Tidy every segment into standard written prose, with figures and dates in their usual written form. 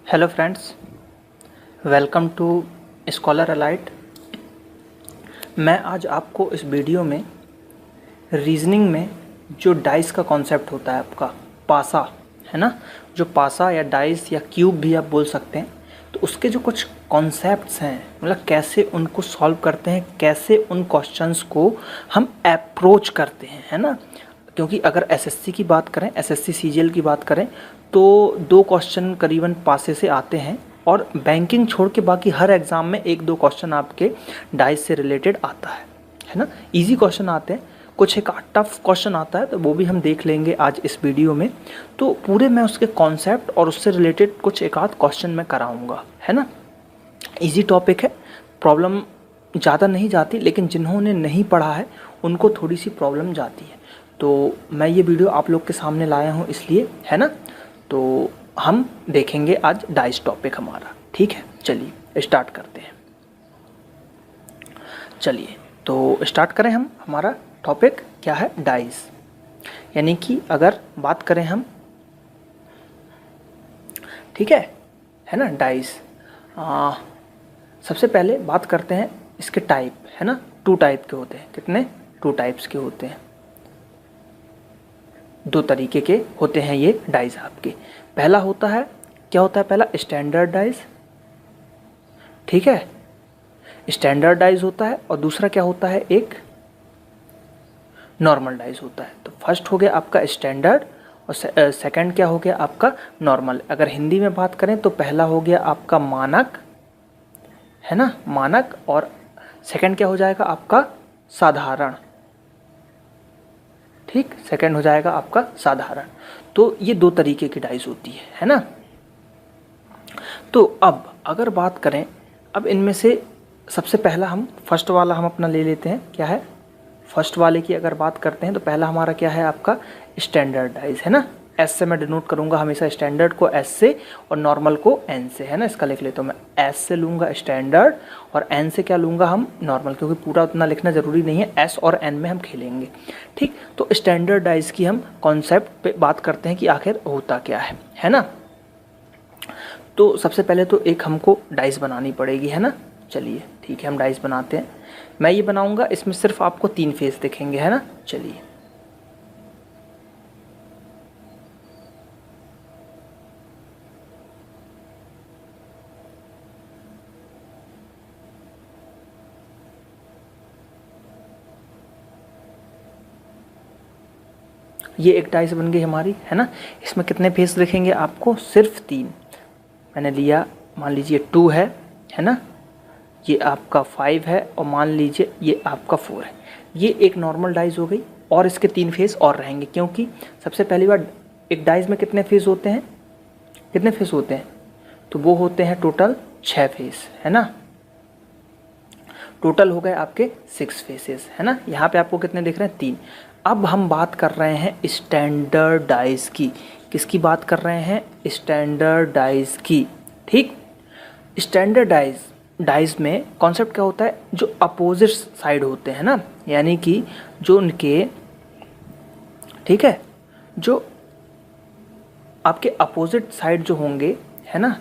Hello friends, welcome to scholar alight. मैं आज आपको इस वीडियो में रीजनिंग में जो डाइस का कॉन्सेप्ट होता है, आपका पासा है ना, जो पासा या डाइस या क्यूब भी आप बोल सकते हैं, तो उसके जो कुछ कॉन्सेप्ट्स हैं, मतलब कैसे उनको सॉल्व करते हैं, कैसे उन क्वेश्चंस को हम अप्रोच करते हैं, है ना। क्योंकि अगर एसएससी की बात करें, एसएससी सीजीएल की बात करें, तो 2 क्वेश्चन करीबन पासे से आते हैं और बैंकिंग छोड़ के बाकी हर एग्ज़ाम में 1-2 क्वेश्चन आपके डाइस से रिलेटेड आता है ना। इजी क्वेश्चन आते हैं, कुछ एक टफ क्वेश्चन आता है, तो वो भी हम देख लेंगे आज इस वीडियो में। तो पूरे मैं उसके कॉन्सेप्ट और उससे रिलेटेड कुछ एक आध क्वेश्चन मैं कराऊंगा, है ना। इजी टॉपिक है, प्रॉब्लम ज़्यादा नहीं जाती, लेकिन जिन्होंने नहीं पढ़ा है उनको थोड़ी सी प्रॉब्लम जाती है। तो मैं ये वीडियो आप लोग के सामने लाया हूँ इसलिए, है ना। तो हम देखेंगे आज डाइस टॉपिक हमारा, ठीक है। चलिए स्टार्ट करते हैं। चलिए तो स्टार्ट करें हम। हमारा टॉपिक क्या है? डाइस। यानी कि अगर बात करें हम, ठीक है ना, डाइस। सबसे पहले बात करते हैं इसके टाइप, है ना। 2 टाइप के होते हैं। कितने? 2 टाइप्स के होते हैं, 2 तरीके के होते हैं ये डाइस आपके। पहला होता है, क्या होता है पहला? स्टैंडर्ड डाइस, ठीक है, स्टैंडर्ड डाइस होता है। और दूसरा क्या होता है? एक नॉर्मल डाइस होता है। तो फर्स्ट हो गया आपका स्टैंडर्ड और सेकंड क्या हो गया आपका? नॉर्मल। अगर हिंदी में बात करें तो पहला हो गया आपका मानक, है ना, मानक, और सेकंड क्या हो जाएगा आपका? साधारण, ठीक, सेकंड हो जाएगा आपका साधारण। तो ये 2 तरीके की डाइस होती है ना। तो अब अगर बात करें, अब इनमें से सबसे पहला हम फर्स्ट वाला हम अपना ले लेते हैं। क्या है? फर्स्ट वाले की अगर बात करते हैं तो पहला हमारा क्या है आपका? स्टैंडर्ड डाइस, है ना। एस से मैं डिनोट करूंगा हमेशा, स्टैंडर्ड को एस से और नॉर्मल को एन से, है ना। इसका लिख लेता हूँ मैं, एस से लूँगा स्टैंडर्ड और एन से क्या लूँगा हम? नॉर्मल, क्योंकि पूरा उतना लिखना ज़रूरी नहीं है, एस और एन में हम खेलेंगे, ठीक। तो स्टैंडर्ड डाइस की हम कॉन्सेप्ट पे बात करते हैं कि आखिर होता क्या है ना। तो सबसे पहले तो एक हमको डाइस बनानी पड़ेगी, है ना। चलिए ठीक है, हम डाइस बनाते हैं। मैं ये बनाऊंगा, इसमें सिर्फ आपको 3 फेस दिखेंगे, है ना। चलिए ये एक डाइस बन गई हमारी, है ना। इसमें कितने फेस दिखेंगे आपको? सिर्फ 3। मैंने लिया, मान लीजिए 2 है ना, ये आपका 5 है और मान लीजिए ये आपका 4 है। ये एक नॉर्मल डाइस हो गई और इसके 3 फेस और रहेंगे, क्योंकि सबसे पहली बार एक डाइस में कितने फेस होते हैं? कितने फेस होते हैं? तो वो होते हैं टोटल 6 फेस, है ना। टोटल हो गए आपके 6 फेसेस, है ना। यहाँ पे आपको कितने दिख रहे हैं? 3। अब हम बात कर रहे हैं स्टैंडर्ड डाइस की। किसकी बात कर रहे हैं? स्टैंडर्ड डाइस की, ठीक। स्टैंडर्ड डाइस में कॉन्सेप्ट क्या होता है? जो अपोजिट साइड होते हैं ना, यानी कि जो उनके, ठीक है, जो आपके अपोजिट साइड जो होंगे, है ना,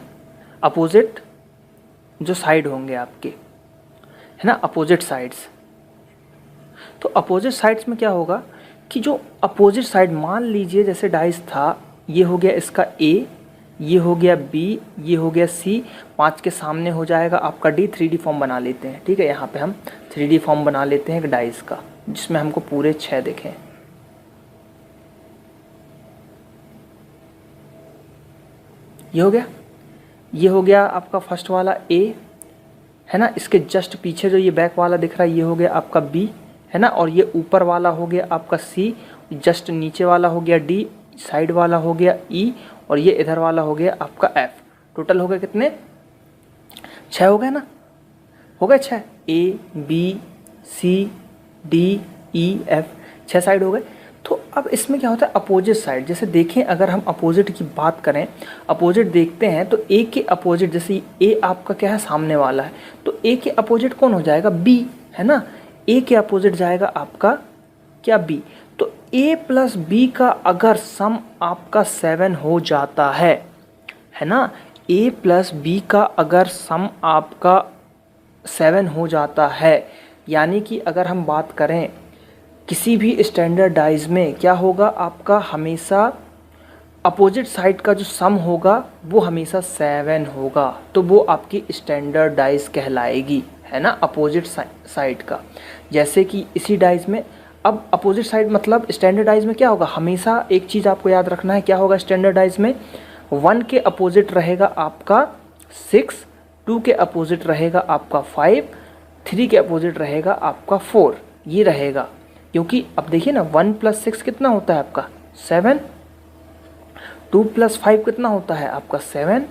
अपोजिट जो साइड होंगे आपके, है ना, अपोजिट साइड्स। तो अपोजिट साइड्स में क्या होगा कि जो अपोजिट साइड, मान लीजिए जैसे डाइस था, ये हो गया इसका ए, ये हो गया बी, ये हो गया सी, 5 के सामने हो जाएगा आपका डी। 3D फॉर्म बना लेते हैं, ठीक है। यहाँ पे हम 3D फॉर्म बना लेते हैं एक डाइस का, जिसमें हमको पूरे 6 दिखें। ये हो गया, ये हो गया आपका फर्स्ट वाला ए, है ना। इसके जस्ट पीछे जो ये बैक वाला दिख रहा है, ये हो गया आपका बी, है ना। और ये ऊपर वाला हो गया आपका सी, जस्ट नीचे वाला हो गया डी, साइड वाला हो गया ई, और ये इधर वाला हो गया आपका एफ। टोटल हो गए कितने? 6 हो गए ना, हो गए 6। A B C D E F, 6 side हो गए। तो अब इसमें क्या होता है? अपोजिट साइड, जैसे देखें अगर हम अपोजिट की बात करें, अपोजिट देखते हैं तो ए के अपोजिट, जैसे ए आपका क्या है? सामने वाला है, तो ए के अपोजिट कौन हो जाएगा? बी, है ना। ए के अपोजिट जाएगा आपका क्या? बी। तो ए प्लस बी का अगर सम आपका 7 हो जाता है ना, ए प्लस बी का अगर सम आपका 7 हो जाता है, यानी कि अगर हम बात करें किसी भी स्टैंडर्ड डाइज में क्या होगा आपका, हमेशा अपोजिट साइड का जो सम होगा वो हमेशा 7 होगा, तो वो आपकी स्टैंडर्ड डाइज कहलाएगी, है ना, अपोजिट साइड का। जैसे कि इसी डाइज में अब अपोजिट साइड मतलब स्टैंडर्ड डाइज में क्या होगा, हमेशा एक चीज़ आपको याद रखना है, क्या होगा स्टैंडर्ड डाइज में, 1 के अपोजिट रहेगा आपका 6, 2 के अपोजिट रहेगा आपका 5, 3 के अपोजिट रहेगा आपका 4, ये रहेगा। क्योंकि अब देखिए ना 1 + 6 कितना होता है आपका 7, 2 + 5 कितना होता है आपका 7,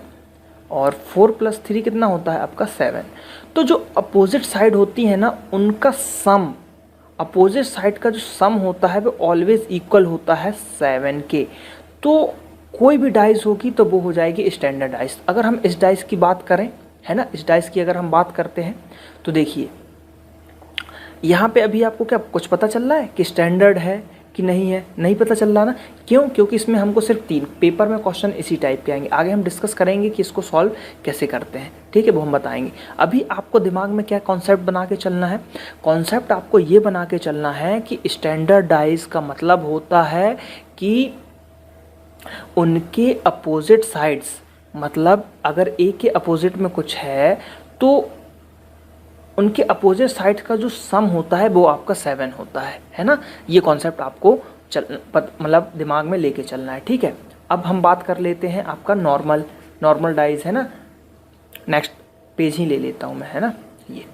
और 4 + 3 कितना होता है आपका 7। तो जो अपोजिट साइड होती है ना उनका सम, अपोजिट साइड का जो सम होता है वो ऑलवेज इक्वल होता है 7 के। तो कोई भी डाइस होगी तो वो हो जाएगी स्टैंडर्ड डाइस। अगर हम इस डाइस की बात करें, है ना, इस डाइस की अगर हम बात करते हैं तो देखिए यहाँ पे अभी आपको क्या कुछ पता चल रहा है कि स्टैंडर्ड है कि नहीं है, नहीं पता चल रहा ना, क्यों, क्योंकि इसमें हमको सिर्फ 3 पेपर में क्वेश्चन इसी टाइप के आएंगे। आगे हम डिस्कस करेंगे कि इसको सॉल्व कैसे करते हैं, ठीक है, वो हम बताएंगे। अभी आपको दिमाग में क्या कॉन्सेप्ट बना के चलना है, कॉन्सेप्ट आपको ये बना के चलना है कि स्टैंडर्ड डाइज का मतलब होता है कि उनके अपोजिट साइड्स, मतलब अगर ए के अपोजिट में कुछ है तो उनके अपोजिट साइड का जो सम होता है वो आपका 7 होता है ना। ये कॉन्सेप्ट आपको मतलब दिमाग में लेके चलना है, ठीक है। अब हम बात कर लेते हैं आपका नॉर्मल डाइज, है ना। नेक्स्ट पेज ही ले लेता हूँ मैं, है ना, ये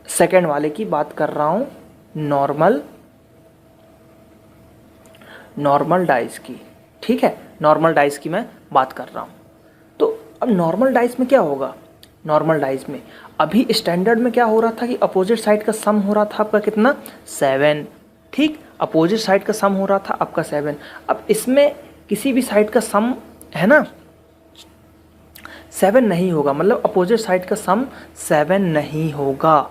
सेकेंड वाले की बात कर रहा हूँ, नॉर्मल डाइज की, ठीक है, नॉर्मल डाइज की मैं बात कर रहा हूँ। तो अब नॉर्मल डाइज में क्या होगा, नॉर्मल डाइज में अभी स्टैंडर्ड में क्या हो रहा था कि अपोजिट साइड का सम हो रहा था आपका कितना 7, ठीक, अपोजिट साइड का सम हो रहा था आपका 7। अब इसमें किसी भी साइड का सम, है ना, 7 नहीं होगा, मतलब अपोजिट साइड का सम 7 नहीं होगा।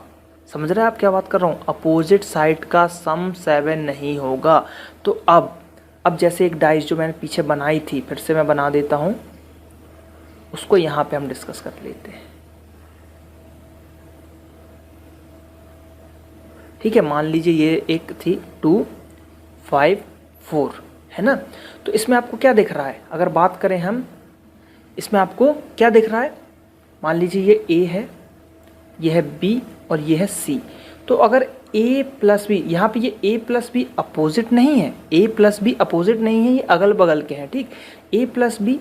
समझ रहे हैं आप क्या बात कर रहा हूँ, अपोजिट साइड का सम 7 नहीं होगा। तो अब जैसे एक डाइस जो मैंने पीछे बनाई थी, फिर से मैं बना देता हूँ, उसको यहाँ पे हम डिस्कस कर लेते हैं, ठीक है। मान लीजिए ये एक थी 2 5 4, है ना। तो इसमें आपको क्या दिख रहा है, अगर बात करें हम, इसमें आपको क्या दिख रहा है, मान लीजिए ये A है, ये है B और ये है C। तो अगर A + B, यहाँ पे ये A + B अपोजिट नहीं है, A + B अपोजिट नहीं है, ये अगल बगल के हैं, ठीक। A + B,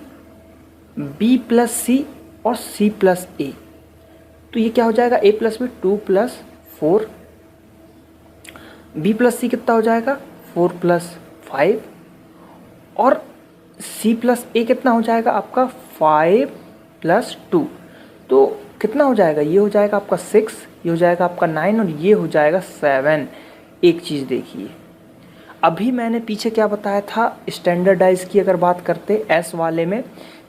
B + C और C + A, तो ये क्या हो जाएगा, A + B 2 + 4, B + C कितना हो जाएगा 4 + 5, और C + A कितना हो जाएगा आपका 5 + 2, तो कितना हो जाएगा, ये हो जाएगा आपका 6, ये हो जाएगा आपका 9 और ये हो जाएगा 7। एक चीज़ देखिए, अभी मैंने पीछे क्या बताया था स्टैंडर्डाइज की अगर बात करते एस वाले में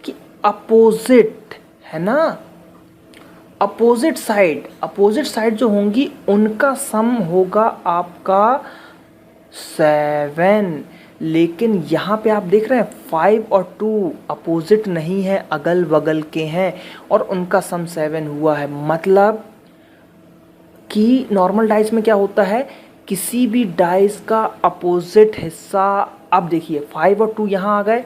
कि अपोजिट, है ना, अपोजिट साइड जो होंगी उनका सम होगा आपका 7। लेकिन यहाँ पे आप देख रहे हैं 5 और 2 अपोजिट नहीं है, अगल बगल के हैं और उनका सम 7 हुआ है। मतलब कि नॉर्मल डाइस में क्या होता है, किसी भी डाइस का अपोजिट हिस्सा, अब देखिए 5 और 2 यहाँ आ गए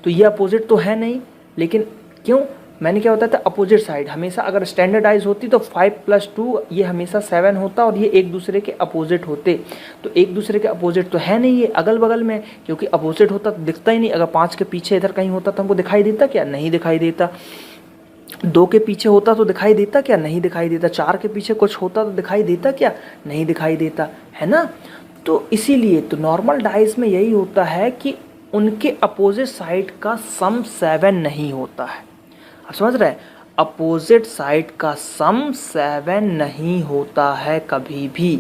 तो ये अपोजिट तो है नहीं, लेकिन क्यों, मैंने क्या होता था अपोजिट साइड हमेशा अगर स्टैंडर्डाइज होती तो 5 + 2 ये हमेशा 7 होता और ये एक दूसरे के अपोजिट होते। तो एक दूसरे के अपोजिट तो है नहीं, ये अगल बगल में, क्योंकि अपोजिट होता तो दिखता ही नहीं। अगर 5 के पीछे इधर कहीं होता तो हमको दिखाई देता क्या, नहीं दिखाई देता। 2 के पीछे होता तो दिखाई देता क्या, नहीं दिखाई देता। 4 के पीछे कुछ होता तो दिखाई देता क्या, नहीं दिखाई देता, है ना। तो इसीलिए तो नॉर्मल डाइस में यही होता है कि उनके अपोजिट साइड का सम 7 नहीं होता है। आप समझ रहे हैं, अपोजिट साइड का सम 7 नहीं होता है कभी भी।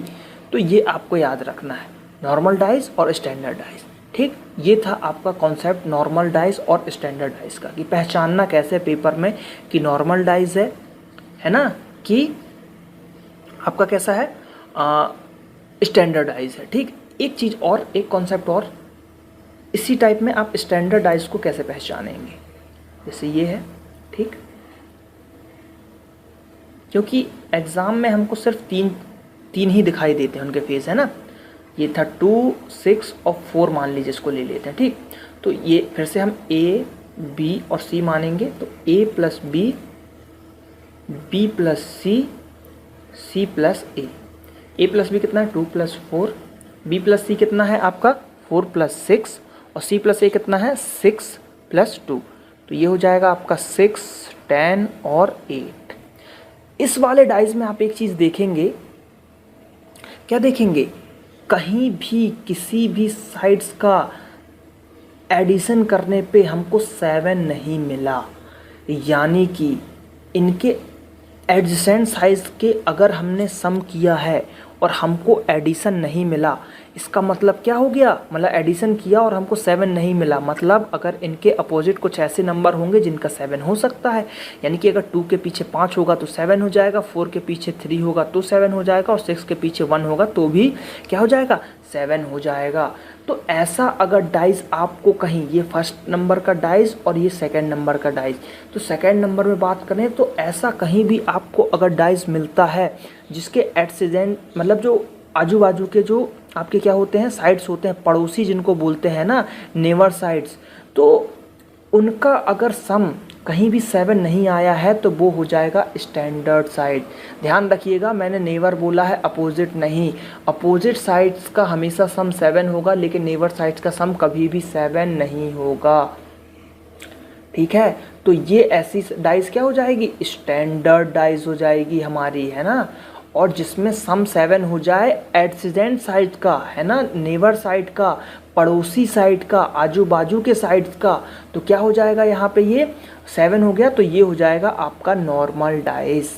तो ये आपको याद रखना है, नॉर्मल डाइस और स्टैंडर्ड डाइस, ठीक। ये था आपका कॉन्सेप्ट नॉर्मल डाइस और स्टैंडर्ड डाइस का, कि पहचानना कैसे पेपर में कि नॉर्मल डाइस है ना, कि आपका कैसा है स्टैंडर्ड डाइस है, ठीक। एक चीज़ और, एक कॉन्सेप्ट और, इसी टाइप में आप स्टैंडर्ड डाइस को कैसे पहचानेंगे, जैसे ये है, ठीक, क्योंकि एग्ज़ाम में हमको सिर्फ तीन ही दिखाई देते हैं उनके फेस, है ना। ये था 2, 6 और 4 मान लीजिए, इसको ले लेते हैं, ठीक। तो ये फिर से हम A, B और C मानेंगे, तो A plus B, B plus C, C plus A। A plus B कितना है 2 प्लस 4, B प्लस C कितना है आपका 4 प्लस 6 और C प्लस A कितना है 6 प्लस 2। तो ये हो जाएगा आपका 6, 10 और 8। इस वाले डाइस में आप एक चीज़ देखेंगे, क्या देखेंगे, कहीं भी किसी भी साइड्स का एडिशन करने पे हमको 7 नहीं मिला, यानी कि इनके एडजेसेंट साइज के अगर हमने सम किया है और हमको एडिशन नहीं मिला, इसका मतलब क्या हो गया, मतलब एडिशन किया और हमको 7 नहीं मिला, मतलब अगर इनके अपोजिट कुछ ऐसे नंबर होंगे जिनका 7 हो सकता है, यानी कि अगर 2 के पीछे 5 होगा तो 7 हो जाएगा, 4 के पीछे 3 होगा तो 7 हो जाएगा और 6 के पीछे 1 होगा तो भी क्या हो जाएगा 7 हो जाएगा। तो ऐसा अगर डाइस आपको कहीं, ये फर्स्ट नंबर का डाइस और ये सेकेंड नंबर का डाइस, तो सेकेंड नंबर में बात करें तो ऐसा कहीं भी आपको अगर डाइस मिलता है जिसके एडजेसेंट मतलब जो आजू बाजू के जो आपके क्या होते हैं साइड्स होते हैं, पड़ोसी जिनको बोलते हैं ना, नेवर साइड्स, तो उनका अगर सम कहीं भी 7 नहीं आया है तो वो हो जाएगा स्टैंडर्ड साइड। ध्यान रखिएगा, मैंने नेवर बोला है, अपोजिट नहीं। अपोजिट साइड्स का हमेशा सम 7 होगा, लेकिन नेवर साइड्स का सम कभी भी 7 नहीं होगा, ठीक है। तो ये ऐसी डाइस क्या हो जाएगी, स्टैंडर्ड डाइस हो जाएगी हमारी, है ना। और जिसमें सम 7 हो जाए एडजेसेंट साइड का, है ना, नेवर साइड का, पड़ोसी साइड का, आजू बाजू के साइड्स का, तो क्या हो जाएगा यहाँ पे, ये 7 हो गया तो ये हो जाएगा आपका नॉर्मल डाइस।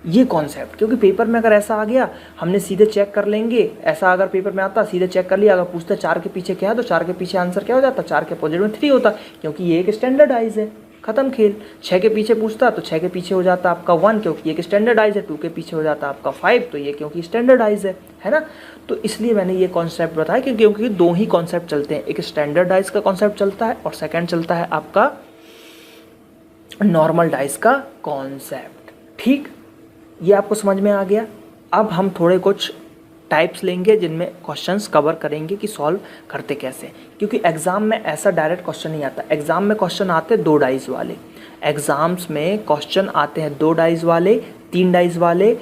ये कॉन्सेप्ट, क्योंकि पेपर में अगर ऐसा आ गया हमने सीधे चेक कर लेंगे, ऐसा अगर पेपर में आता सीधे चेक कर लिया, अगर पूछते 4 के पीछे क्या है तो 4 के पीछे आंसर क्या हो जाता, 4 के अपोजिट में 3 होता, क्योंकि ये एक स्टैंडर्ड डाइस है, खत्म खेल। 6 के पीछे पूछता तो 6 के पीछे हो जाता आपका 1, क्योंकि ये स्टैंडर्डाइज है। 2 के पीछे हो जाता आपका 5, तो ये क्योंकि स्टैंडर्डाइज है ना। तो इसलिए मैंने ये कॉन्सेप्ट बताया क्योंकि 2 ही कॉन्सेप्ट चलते हैं, एक स्टैंडर्डाइज का कॉन्सेप्ट चलता है और सेकंड चलता है आपका नॉर्मल डाइस का कॉन्सेप्ट, ठीक। ये आपको समझ में आ गया। अब हम थोड़े कुछ टाइप्स लेंगे जिनमें क्वेश्चंस कवर करेंगे कि सॉल्व करते कैसे, क्योंकि एग्ज़ाम में ऐसा डायरेक्ट क्वेश्चन नहीं आता। एग्ज़ाम में क्वेश्चन आते हैं 2 डाइस वाले, एग्ज़ाम्स में क्वेश्चन आते हैं 2 डाइस वाले, 3 डाइस वाले,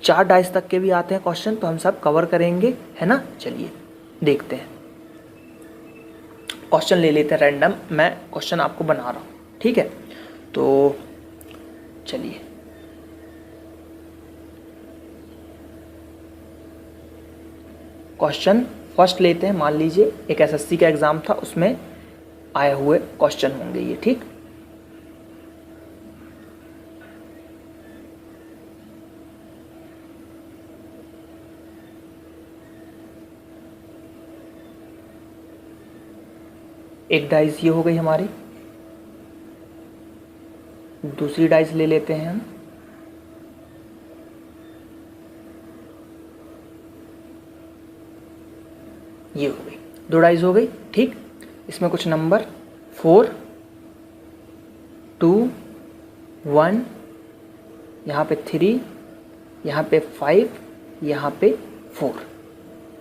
4 डाइस तक के भी आते हैं क्वेश्चन, तो हम सब कवर करेंगे, है ना। चलिए देखते हैं, क्वेश्चन ले लेते हैं रैंडम, मैं क्वेश्चन आपको बना रहा हूँ, ठीक है। तो चलिए क्वेश्चन फर्स्ट लेते हैं। मान लीजिए एक एसएससी का एग्ज़ाम था, उसमें आए हुए क्वेश्चन होंगे ये, ठीक। एक डाइस ये हो गई हमारी, दूसरी डाइस ले लेते हैं हम, ये हो गई, 2 डाइस हो गई, ठीक। इसमें कुछ नंबर 4, 2, 1, यहाँ पे 3, यहाँ पे 5, यहाँ पे 4,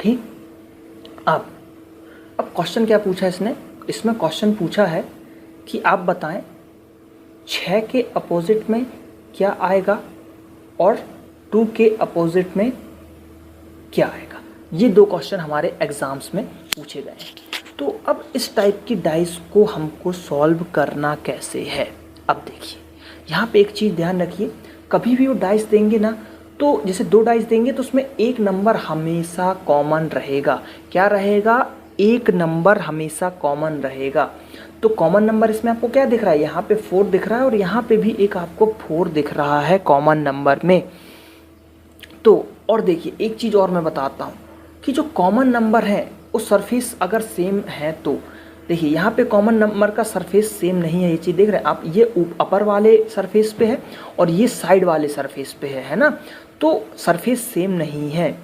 ठीक। अब क्वेश्चन क्या पूछा इसने, इसमें क्वेश्चन पूछा है कि आप बताएं 6 के अपोजिट में क्या आएगा और 2 के अपोजिट में क्या आएगा। ये 2 क्वेश्चन हमारे एग्ज़ाम्स में पूछे गए हैं। तो अब इस टाइप की डाइस को हमको सॉल्व करना कैसे है। अब देखिए यहाँ पे एक चीज़ ध्यान रखिए, कभी भी वो डाइस देंगे ना, तो जैसे 2 डाइस देंगे तो उसमें एक नंबर हमेशा कॉमन रहेगा। क्या रहेगा, एक नंबर हमेशा कॉमन रहेगा। तो कॉमन नंबर इसमें आपको क्या दिख रहा है, यहाँ पे 4 दिख रहा है और यहाँ पे भी एक आपको 4 दिख रहा है कॉमन नंबर में। तो और देखिए एक चीज़ और मैं बताता हूँ कि जो कॉमन नंबर है वो सरफेस अगर सेम है, तो देखिए यहाँ पे कॉमन नंबर का सरफेस सेम नहीं है, ये चीज़ देख रहे हैं आप, ये अपर वाले सरफेस पे है और ये साइड वाले सरफेस पे है ना, तो सरफेस सेम नहीं है।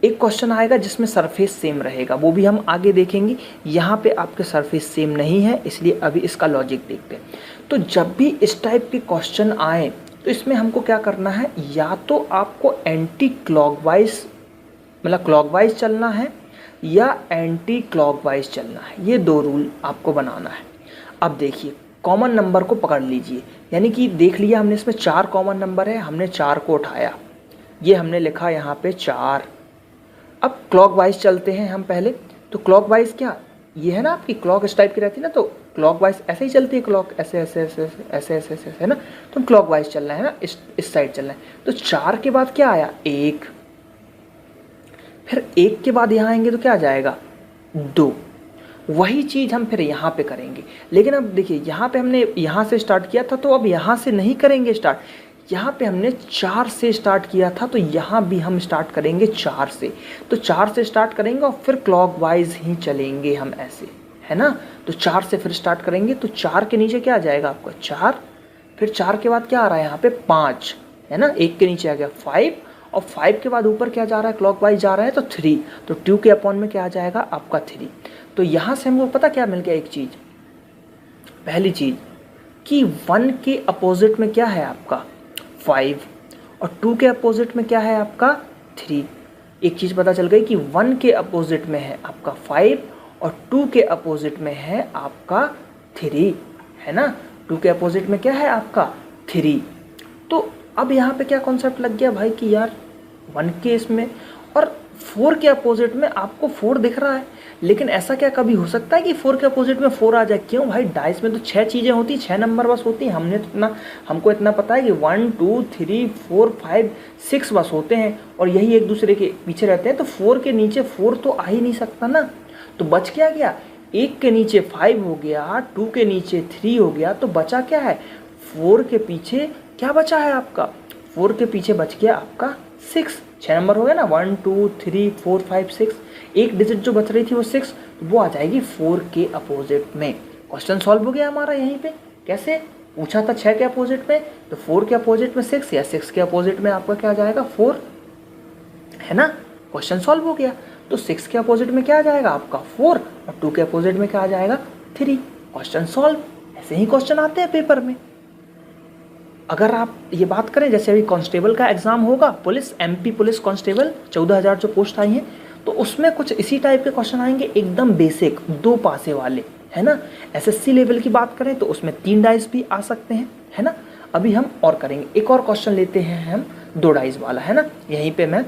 एक क्वेश्चन आएगा जिसमें सरफेस सेम रहेगा, वो भी हम आगे देखेंगे। यहाँ पे आपके सरफेस सेम नहीं है, इसलिए अभी इसका लॉजिक देखते हैं। तो जब भी इस टाइप के क्वेश्चन आए तो इसमें हमको क्या करना है, या तो आपको एंटी क्लॉकवाइज मतलब क्लॉकवाइज चलना है या एंटी क्लॉकवाइज चलना है। ये दो रूल आपको बनाना है। अब देखिए कॉमन नंबर को पकड़ लीजिए, यानी कि देख लिया हमने इसमें 4 कॉमन नंबर है, हमने 4 को उठाया, ये हमने लिखा यहाँ पे 4। अब क्लॉकवाइज चलते हैं हम पहले। तो क्लॉकवाइज क्या, ये है ना आपकी क्लॉक इस टाइप की रहती है ना, तो क्लॉकवाइज ऐसे ही चलती है क्लॉक, ऐसे ऐसे ऐसे ऐसे ऐसे ऐसे ऐसे है ना। तो क्लॉकवाइज चलना है ना, इस साइड चलना है। तो 4 के बाद क्या आया 1, फिर 1 के बाद यहाँ आएंगे तो क्या आ जाएगा 2। वही चीज़ हम फिर यहाँ पे करेंगे, लेकिन अब देखिए यहाँ पे हमने यहाँ से स्टार्ट किया था, तो अब यहाँ से नहीं करेंगे स्टार्ट, यहाँ पे हमने 4 से स्टार्ट किया था, तो यहाँ भी हम स्टार्ट करेंगे 4 से। तो 4 से स्टार्ट करेंगे और फिर क्लॉकवाइज ही चलेंगे हम ऐसे, है ना। तो 4 से फिर स्टार्ट करेंगे, तो 4 के नीचे क्या आ जाएगा आपका 4, फिर 4 के बाद क्या आ रहा है यहाँ पे 5, है ना। 1 के नीचे आ गया 5, और 5 के बाद ऊपर क्या जा रहा है क्लॉकवाइज जा रहा है तो 3, तो 2 के अपॉन में क्या आ जाएगा आपका 3। तो यहाँ से हमको पता क्या मिल गया, एक चीज़, पहली चीज़ कि 1 के अपोजिट में क्या है आपका 5 और 2 के अपोजिट में क्या है आपका 3। एक चीज़ पता चल गई कि 1 के अपोजिट में है आपका 5 और 2 के अपोजिट में है आपका 3, है ना। 2 के अपोजिट में क्या है आपका 3। तो अब यहाँ पे क्या कॉन्सेप्ट लग गया भाई कि यार 1 के इसमें और 4 के अपोजिट में आपको 4 दिख रहा है, लेकिन ऐसा क्या कभी हो सकता है कि 4 के अपोजिट में 4 आ जाए। क्यों भाई, डाइस में तो 6 चीज़ें होती, 6 नंबर बस होती हैं। हमको इतना पता है कि 1 2 3 4 5 6 बस होते हैं, और यही एक दूसरे के पीछे रहते हैं। तो 4 के नीचे 4 तो आ ही नहीं सकता ना। तो बच क्या गया, 1 के नीचे 5 हो गया, 2 के नीचे 3 हो गया, तो बचा क्या है 4 के पीछे क्या बचा है आपका, 4 के पीछे बच गया आपका 6। 6 नंबर हो गया ना, 1 2 3 4 5 6। एक डिजिट जो बच रही थी वो 6, तो वो आ जाएगी 4 के अपोजिट में। क्वेश्चन सॉल्व हो गया हमारा यहीं पे। कैसे, पूछा था 6 के अपोजिट में, तो 4 के अपोजिट में 6 या 6 के अपोजिट में आपका क्या आ जाएगा 4, है ना। क्वेश्चन सॉल्व हो गया। तो 6 के अपोजिट में क्या आ जाएगा आपका 4 और 2 के अपोजिट में क्या आ जाएगा 3। Question solve. ऐसे ही क्वेश्चन आते हैं पेपर में। अगर आप ये बात करें, जैसे अभी कांस्टेबल का एग्जाम होगा, पुलिस एमपी पुलिस कांस्टेबल 14,000 जो पोस्ट आई हैं, तो उसमें कुछ इसी टाइप के क्वेश्चन आएंगे, एकदम बेसिक 2 पासे वाले, है ना। एसएससी लेवल की बात करें तो उसमें 3 डाइस भी आ सकते हैं, है ना। अभी हम और करेंगे, एक और क्वेश्चन लेते हैं हम 2 डाइस वाला, है ना। यहीं पे मैं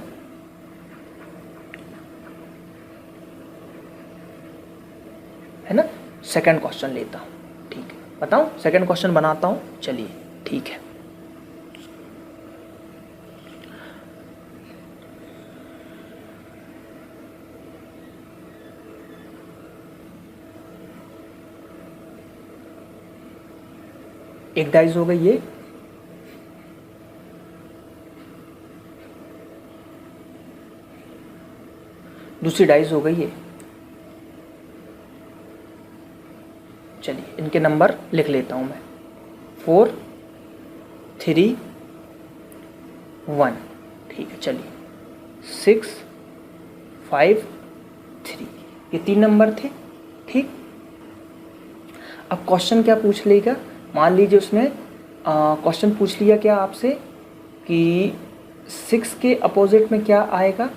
है ना सेकंड क्वेश्चन लेता हूँ, ठीक है। बताऊँ सेकंड क्वेश्चन बनाता हूँ, चलिए ठीक है। एक डाइस हो गई ये, दूसरी डाइस हो गई ये। चलिए इनके नंबर लिख लेता हूं मैं, 4 3 1, ठीक है। चलिए 6 5 3, ये 3 नंबर थे, ठीक। अब क्वेश्चन क्या पूछ लेगा, मान लीजिए उसने क्वेश्चन पूछ लिया क्या आपसे कि 6 के अपोजिट में क्या आएगा,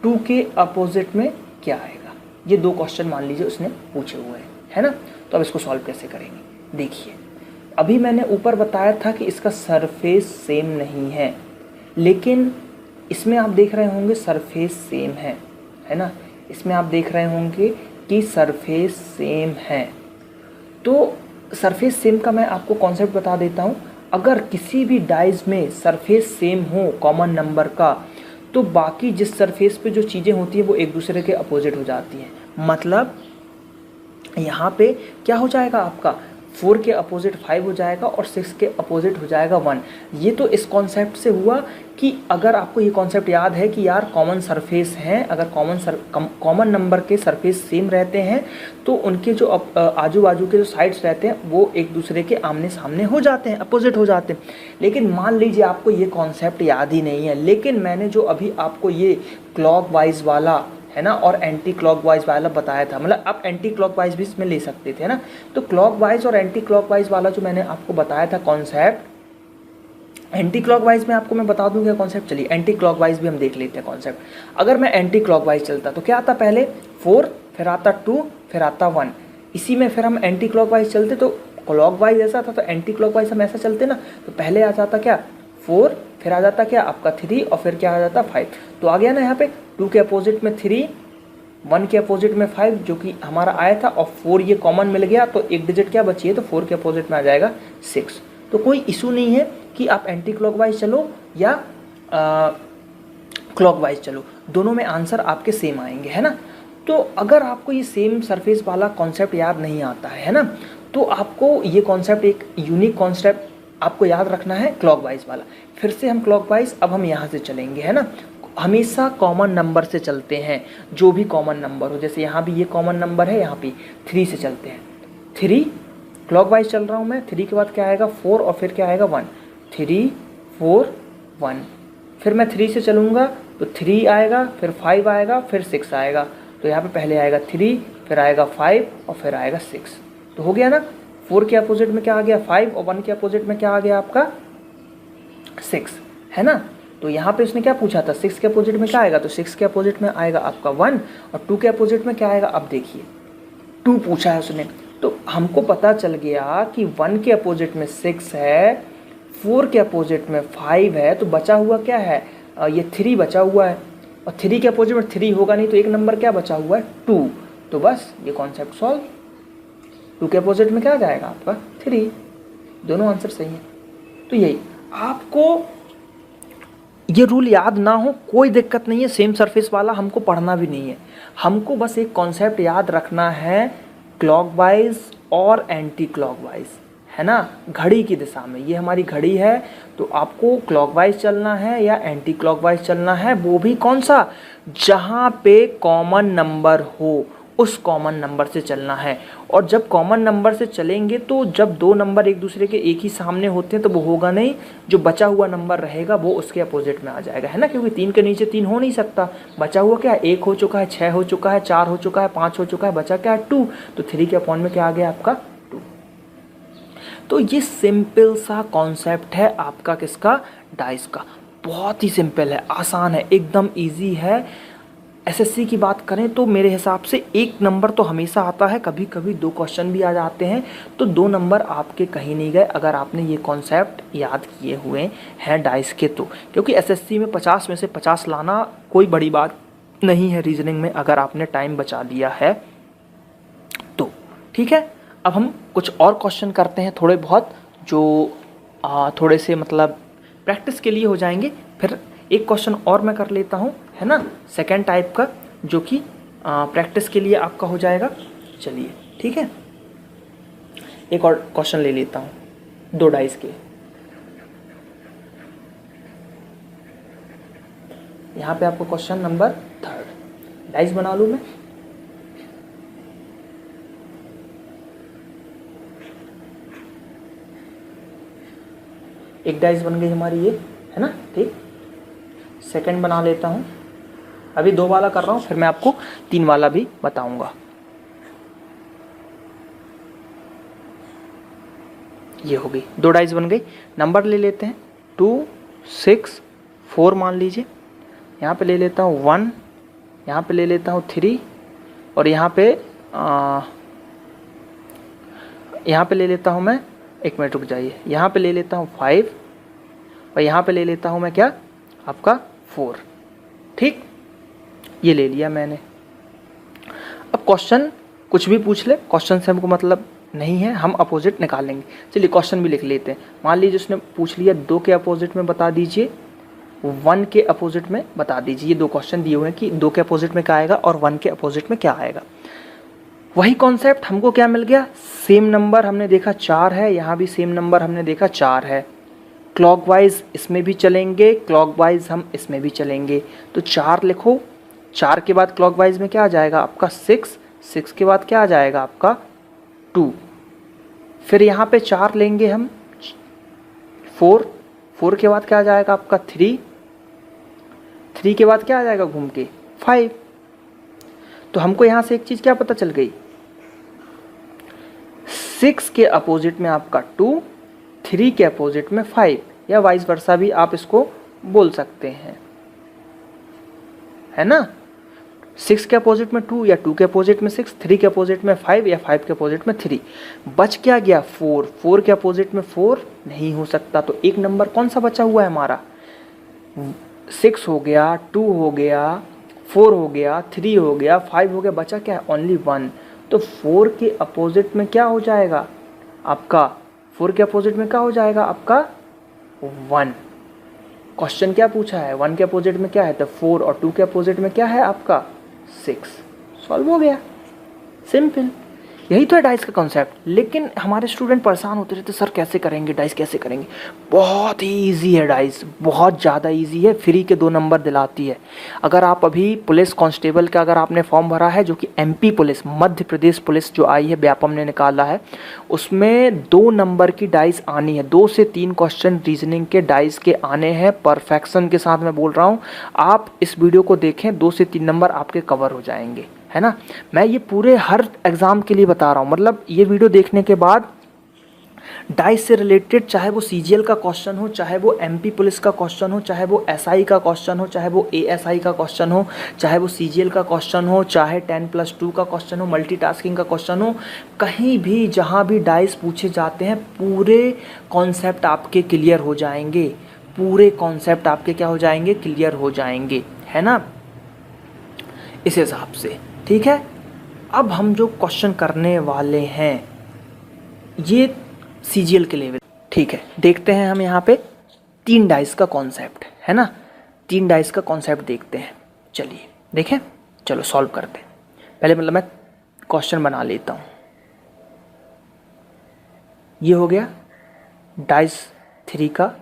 2 के अपोजिट में क्या आएगा। ये 2 क्वेश्चन मान लीजिए उसने पूछे हुए हैं, है ना। तो अब इसको सॉल्व कैसे करेंगे, देखिए। अभी मैंने ऊपर बताया था कि इसका सरफेस सेम नहीं है, लेकिन इसमें आप देख रहे होंगे सरफेस सेम है ना। इसमें आप देख रहे होंगे कि सरफेस सेम है। तो सरफेस सेम का मैं आपको कॉन्सेप्ट बता देता हूँ। अगर किसी भी डाइज में सरफेस सेम हो कॉमन नंबर का, तो बाकी जिस सरफेस पे जो चीज़ें होती हैं वो एक दूसरे के अपोजिट हो जाती हैं। मतलब यहाँ पे क्या हो जाएगा आपका 4 के अपोजिट 5 हो जाएगा और 6 के अपोजिट हो जाएगा 1। ये तो इस कॉन्सेप्ट से हुआ कि अगर आपको ये कॉन्सेप्ट याद है कि यार कॉमन सरफेस हैं, अगर कॉमन नंबर के सरफेस सेम रहते हैं तो उनके जो आजू बाजू के जो साइड्स रहते हैं वो एक दूसरे के आमने सामने हो जाते हैं, अपोजिट हो जाते हैं। लेकिन मान लीजिए आपको ये कॉन्सेप्ट याद ही नहीं है, लेकिन मैंने जो अभी आपको ये क्लॉक वाइज वाला है ना और एंटी क्लॉकवाइज वाला बताया था, मतलब आप एंटी क्लॉकवाइज भी इसमें ले सकते थे ना। तो क्लॉकवाइज और एंटी क्लॉकवाइज वाला जो मैंने आपको बताया था कॉन्सेप्ट, एंटी क्लॉकवाइज में आपको मैं बता दूं क्या कॉन्सेप्ट। चलिए एंटी क्लॉकवाइज भी हम देख लेते हैं कॉन्सेप्ट। अगर मैं एंटी क्लॉकवाइज चलता तो क्या आता, पहले 4, फिर आता 2, फिर आता 1। इसी में फिर हम एंटी क्लॉकवाइज चलते तो क्लॉकवाइज ऐसा था, तो एंटी क्लॉकवाइज हम ऐसा चलते ना, तो पहले आ जाता क्या 4, फिर आ जाता क्या आपका 3 और फिर क्या आ जाता 5। तो आ गया ना यहाँ पे 2 के अपोजिट में 3, 1 के अपोजिट में 5 जो कि हमारा आया था, और 4 ये कॉमन मिल गया तो एक डिजिट क्या बची है, तो 4 के अपोजिट में आ जाएगा 6। तो कोई इशू नहीं है कि आप एंटी क्लॉकवाइज चलो या क्लॉकवाइज चलो, दोनों में आंसर आपके सेम आएंगे, है ना। तो अगर आपको ये सेम सरफेस वाला कॉन्सेप्ट याद नहीं आता है ना, तो आपको ये कॉन्सेप्ट एक यूनिक कॉन्सेप्ट आपको याद रखना है, क्लॉकवाइज वाला। फिर से हम क्लॉकवाइज अब हम यहाँ से चलेंगे, है ना। हमेशा कॉमन नंबर से चलते हैं, जो भी कॉमन नंबर हो, जैसे यहाँ भी ये कॉमन नंबर है, यहाँ पे 3 से चलते हैं। 3 क्लॉकवाइज चल रहा हूँ मैं, 3 के बाद क्या आएगा 4 और फिर क्या आएगा 1, 3 4 1। फिर मैं 3 से चलूँगा तो 3 आएगा, फिर 5 आएगा, फिर 6 आएगा। तो यहाँ पे पहले आएगा 3, फिर आएगा 5 और फिर आएगा 6। तो हो गया ना, 4 के अपोजिट में क्या आ गया 5 और 1 के अपोजिट में क्या आ गया आपका 6, है ना। तो यहाँ पे उसने क्या पूछा था, 6 के अपोजिट में क्या आएगा, तो 6 के अपोजिट में आएगा आपका 1 और 2 के अपोजिट में क्या आएगा। अब देखिए 2 पूछा है उसने, तो हमको पता चल गया कि 1 के अपोजिट में 6 है, 4 के अपोजिट में 5 है, तो बचा हुआ क्या है, ये 3 बचा हुआ है, और 3 के अपोजिट में 3 होगा नहीं, तो एक नंबर क्या बचा हुआ है 2। तो बस ये कॉन्सेप्ट सॉल्व। 2 के अपोजिट में क्या आ जाएगा आपका 3, दोनों आंसर सही है। तो यही आपको ये रूल याद ना हो कोई दिक्कत नहीं है, सेम सरफेस वाला हमको पढ़ना भी नहीं है, हमको बस एक कॉन्सेप्ट याद रखना है, क्लॉकवाइज और एंटी क्लॉकवाइज, है ना। घड़ी की दिशा में, ये हमारी घड़ी है, तो आपको क्लॉकवाइज चलना है या एंटी क्लॉकवाइज चलना है, वो भी कौन सा, जहाँ पे कॉमन नंबर हो उस कॉमन नंबर से चलना है। और जब कॉमन नंबर से चलेंगे तो जब दो नंबर एक दूसरे के एक ही सामने होते हैं तो वो होगा नहीं, जो बचा हुआ नंबर रहेगा वो उसके अपोजिट में आ जाएगा, है ना। क्योंकि 3 के नीचे 3 हो नहीं सकता, बचा हुआ क्या है 1 हो चुका है, 6 हो चुका है, 4 हो चुका है, 5 हो चुका है, बचा क्या है 2। तो 3 के अपॉन में क्या आ गया आपका 2। तो ये सिंपल सा कॉन्सेप्ट है आपका किसका, डाइस का। बहुत ही सिंपल है, आसान है, एकदम ईजी है। एसएससी की बात करें तो मेरे हिसाब से 1 नंबर तो हमेशा आता है, कभी कभी 2 क्वेश्चन भी आ जाते हैं, तो 2 नंबर आपके कहीं नहीं गए अगर आपने ये कॉन्सेप्ट याद किए हुए हैं डाइस के। तो क्योंकि एसएससी में 50 में से 50 लाना कोई बड़ी बात नहीं है रीजनिंग में, अगर आपने टाइम बचा लिया है तो ठीक है। अब हम कुछ और क्वेश्चन करते हैं थोड़े बहुत, जो थोड़े से मतलब प्रैक्टिस के लिए हो जाएंगे। फिर एक क्वेश्चन और मैं कर लेता हूँ, है ना, सेकेंड टाइप का, जो कि प्रैक्टिस के लिए आपका हो जाएगा। चलिए ठीक है, एक और क्वेश्चन ले लेता हूँ 2 डाइस के। यहाँ पे आपको क्वेश्चन नंबर 3, डाइस बना लूँ मैं। एक डाइस बन गई हमारी ये, है ना, ठीक। सेकंड बना लेता हूँ, अभी 2 वाला कर रहा हूँ, फिर मैं आपको 3 वाला भी बताऊंगा। ये हो गई 2 डाइस बन गई। नंबर ले लेते हैं 2 6 4 मान लीजिए। यहाँ पे ले लेता हूँ 1, यहाँ पे ले लेता हूँ 3 और यहाँ पे ले लेता हूँ मैं, 1 मिनट रुक जाइए, यहाँ पे ले लेता हूँ 5 और यहाँ पे ले लेता हूँ मैं क्या आपका 4, ठीक। ये ले लिया मैंने। अब क्वेश्चन कुछ भी पूछ ले, क्वेश्चन से हमको मतलब नहीं है, हम अपोजिट निकालेंगे। चलिए क्वेश्चन भी लिख लेते हैं। मान लीजिए उसने पूछ लिया 2 के अपोजिट में बता दीजिए, 1 के अपोजिट में बता दीजिए। ये 2 क्वेश्चन दिए हुए हैं कि 2 के अपोजिट में क्या आएगा और 1 के अपोजिट में क्या आएगा। वही कॉन्सेप्ट हमको क्या मिल गया, सेम नंबर हमने देखा 4 है, यहाँ भी सेम नंबर हमने देखा 4 है। क्लॉकवाइज इसमें भी चलेंगे, क्लॉकवाइज हम इसमें भी चलेंगे। तो 4 लिखो, 4 के बाद क्लॉकवाइज में क्या आ जाएगा आपका 6, 6 के बाद क्या आ जाएगा आपका 2। फिर यहाँ पे 4 लेंगे हम, 4, 4 के बाद क्या आ जाएगा आपका 3, 3 के बाद क्या आ जाएगा घूम के 5। तो हमको यहाँ से एक चीज़ क्या पता चल गई, 6 के अपोजिट में आपका 2, 3 के अपोजिट में 5, या वाइस वर्सा भी आप इसको बोल सकते हैं, है ना। 6 के अपोजिट में 2 या 2 के अपोजिट में 6, 3 के अपोजिट में 5 या 5 के अपोजिट में 3। बच क्या गया 4, 4 के अपोजिट में 4 नहीं हो सकता, तो एक नंबर कौन सा बचा हुआ है हमारा, 6 हो गया, 2 हो गया, 4 हो गया, 3 हो गया, 5 हो गया, बचा क्या है ओनली 1। तो 4 के अपोजिट में क्या हो जाएगा आपका, 4 के अपोजिट में क्या हो जाएगा आपका 1। क्वेश्चन क्या पूछा है, 1 के अपोजिट में क्या है, तो 4, और 2 के अपोजिट में क्या है आपका 6। सॉल्व हो गया, सिंपल। यही तो है डाइस का कॉन्सेप्ट। लेकिन हमारे स्टूडेंट परेशान होते रहते, सर कैसे करेंगे डाइस, कैसे करेंगे। बहुत ही ईजी है डाइस, बहुत ज़्यादा ईजी है, फ्री के 2 नंबर दिलाती है। अगर आप अभी पुलिस कांस्टेबल का अगर आपने फॉर्म भरा है, जो कि MP police, Madhya Pradesh police जो आई है, व्यापम ने निकाला है, उसमें 2 नंबर की डाइस आनी है। 2 से 3 क्वेश्चन रीजनिंग के डाइस के आने हैं, परफेक्शन के साथ मैं बोल रहा हूँ। आप इस वीडियो को देखें, 2 से 3 नंबर आपके कवर हो जाएंगे, है ना। मैं ये पूरे हर एग्ज़ाम के लिए बता रहा हूँ, मतलब ये वीडियो देखने के बाद डाइस से रिलेटेड, चाहे वो CGL का क्वेश्चन हो, चाहे वो MP पुलिस का क्वेश्चन हो, चाहे वो SI का क्वेश्चन हो, चाहे वो ASI का क्वेश्चन हो, चाहे वो CGL का क्वेश्चन हो, चाहे 10+2 का क्वेश्चन हो, मल्टीटास्किंग का क्वेश्चन हो, कहीं भी जहाँ भी डाइस पूछे जाते हैं, पूरे कॉन्सेप्ट आपके क्लियर हो जाएंगे, पूरे कॉन्सेप्ट आपके क्या हो जाएंगे, क्लियर हो जाएंगे, है ना, इस हिसाब से। ठीक है, अब हम जो क्वेश्चन करने वाले हैं ये CGL के लेवल, ठीक है। देखते हैं हम यहाँ पे 3 डाइस का कॉन्सेप्ट, है ना, 3 डाइस का कॉन्सेप्ट देखते हैं। चलिए देखें, चलो सॉल्व करते हैं। पहले मतलब मैं क्वेश्चन बना लेता हूँ। ये हो गया डाइस 3 का